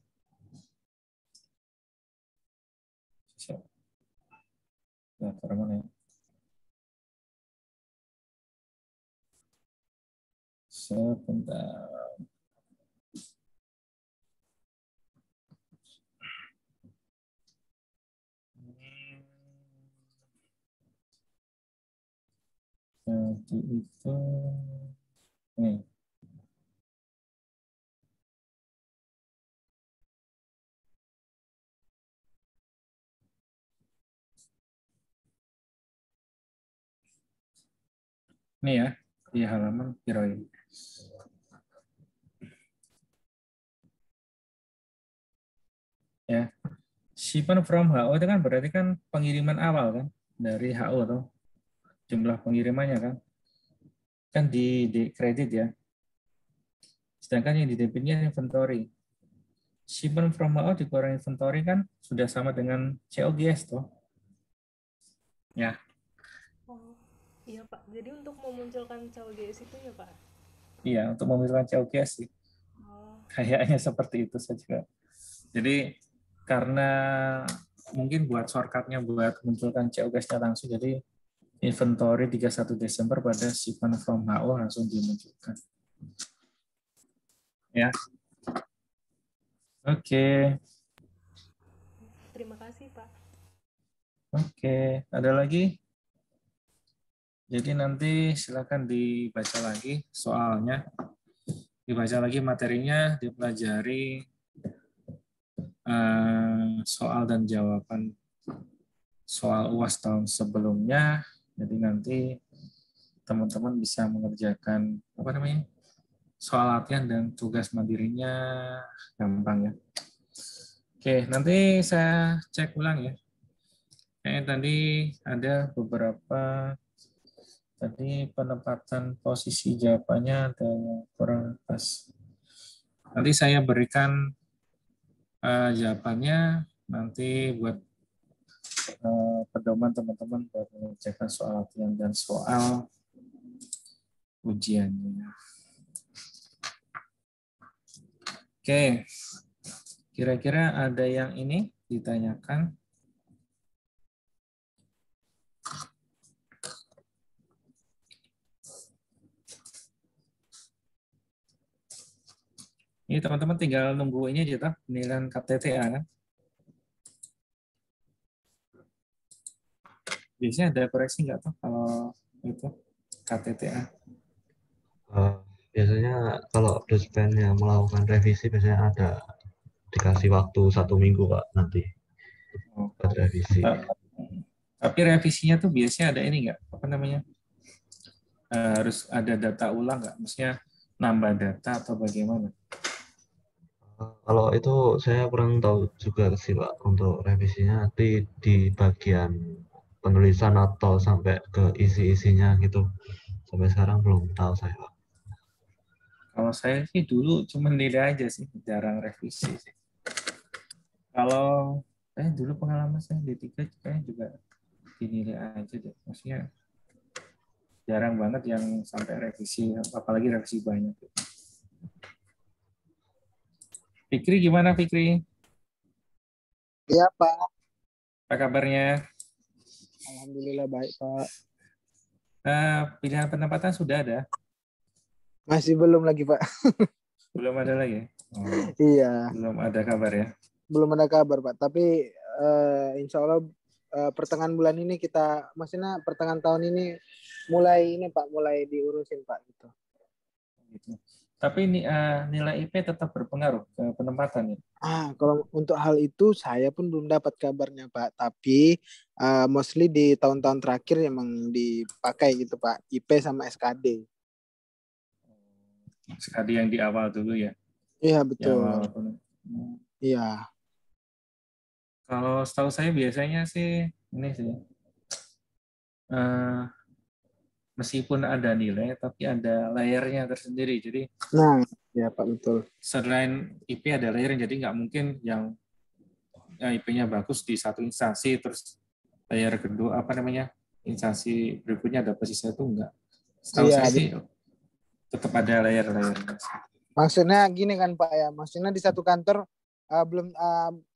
Nah, taruh mana ya? Sebentar. Jadi itu nih. Ini ya, di halaman Kiroin. Ya, shipment from HO itu kan berarti kan pengiriman awal kan dari HO tuh, jumlah pengirimannya kan di kredit ya. Sedangkan yang di debitnya inventory. Shipment from HO dikurang inventory kan sudah sama dengan COGS tuh. Ya. Oh, iya Pak. Jadi untuk memunculkan COGS itu ya Pak? Iya, untuk memunculkan COGS sih. Oh. Kayaknya seperti itu saja. Jadi karena mungkin buat shortcutnya buat munculkan COGS-nya langsung, jadi inventory 31 Desember pada shipment from HO langsung dimunculkan. Ya. Oke. Terima kasih Pak. Oke, ada lagi? Jadi nanti silakan dibaca lagi soalnya, dibaca lagi materinya, dipelajari soal dan jawaban soal UAS tahun sebelumnya. Jadi nanti teman-teman bisa mengerjakan soal latihan dan tugas mandirinya gampang ya. Oke, nanti saya cek ulang ya. Kayaknya tadi ada beberapa penempatan posisi jawabannya ada yang kurang pas. Nanti saya berikan jawabannya nanti buat pedoman teman-teman buat mengerjakan soal latihan dan soal ujiannya. Oke, kira-kira ada yang ini ditanyakan? Ini teman-teman tinggal nunggu ini aja, penilaian KTTA kan? Biasanya ada koreksi nggak tuh kalau itu KTTA? Biasanya kalau dosennya melakukan revisi biasanya ada dikasih waktu 1 minggu Pak nanti buat revisi. Tapi revisinya tuh biasanya ada ini nggak? Harus ada data ulang nggak? Maksudnya nambah data atau bagaimana? Kalau itu saya kurang tahu juga sih Pak untuk revisinya nanti di bagian penulisan atau sampai ke isi-isinya gitu. Sampai sekarang belum tahu saya Pak. Kalau saya sih dulu cuma nilai aja sih, jarang revisi sih. Kalau dulu pengalaman saya D3 kayaknya juga dinilai aja deh. Maksudnya jarang banget yang sampai revisi, apalagi revisi banyak. Fikri gimana Fikri? Iya Pak. Apa kabarnya? Alhamdulillah baik Pak. Pilihan penempatan sudah ada? Masih belum lagi Pak. Belum ada lagi? Oh, iya. Belum ada kabar ya? Belum ada kabar Pak. Tapi insya Allah pertengahan bulan ini maksudnya pertengahan tahun ini mulai diurusin Pak gitu. Tapi nilai IP tetap berpengaruh ke penempatan ya? Kalau untuk hal itu saya pun belum dapat kabarnya Pak. Tapi mostly di tahun-tahun terakhir emang dipakai gitu Pak. IP sama SKD. SKD yang di awal dulu ya? Iya betul. Iya. Kalau setahu saya biasanya sih ini sih. Meskipun ada nilai, tapi ada layernya tersendiri. Jadi, ya Pak betul. Selain IP ada layernya, jadi nggak mungkin yang IP-nya bagus di satu instansi, terus layer kedua instansi berikutnya ada posisi itu enggak. Setahu saya sih tetap ada layernya. Maksudnya gini kan Pak ya, maksudnya di satu kantor belum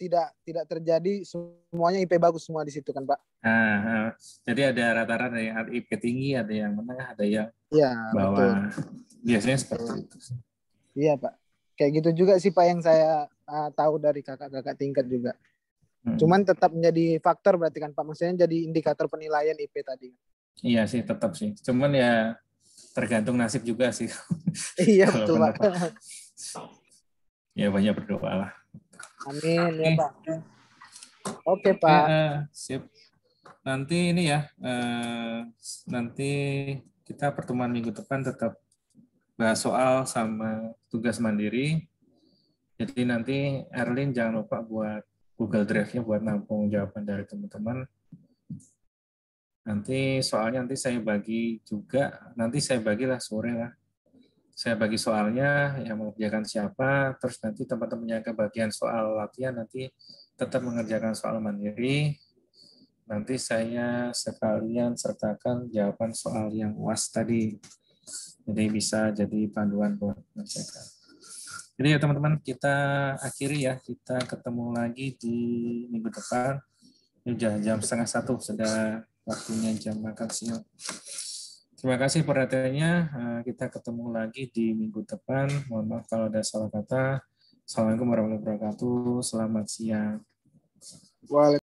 tidak terjadi semuanya IP bagus semua di situ kan Pak. Jadi ada rata-rata yang IP tinggi, ada yang menengah, ada yang bawah. Betul. Biasanya seperti itu. Iya Pak. Kayak gitu juga sih Pak yang saya tahu dari kakak-kakak tingkat juga. Cuman tetap menjadi faktor berarti kan Pak, maksudnya jadi indikator penilaian IP tadi. Iya sih, tetap sih. Cuman ya tergantung nasib juga sih. Iya Kalau betul Pak. Ya banyak berdoa lah. Amin ya Pak. Oke Oke, Pak. sip. Nanti ini ya, nanti kita pertemuan minggu depan tetap bahas soal sama tugas mandiri. Jadi nanti Erlin jangan lupa buat Google Drive-nya buat nampung jawaban dari teman-teman. Nanti soalnya nanti saya bagi juga, nanti saya bagilah sore lah. Saya bagi soalnya yang mengerjakan siapa, terus nanti teman-teman yang kebagian soal latihan nanti tetap mengerjakan soal mandiri. Nanti saya sekalian sertakan jawaban soal yang UAS tadi. Jadi bisa jadi panduan buat mengerjakan. Jadi ya teman-teman, kita akhiri ya. Kita ketemu lagi di minggu depan. Ini udah jam 12:30, sudah waktunya jam makan siang. Terima kasih perhatiannya. Kita ketemu lagi di minggu depan. Mohon maaf kalau ada salah kata. Assalamualaikum warahmatullahi wabarakatuh. Selamat siang. Waalaikumsalam.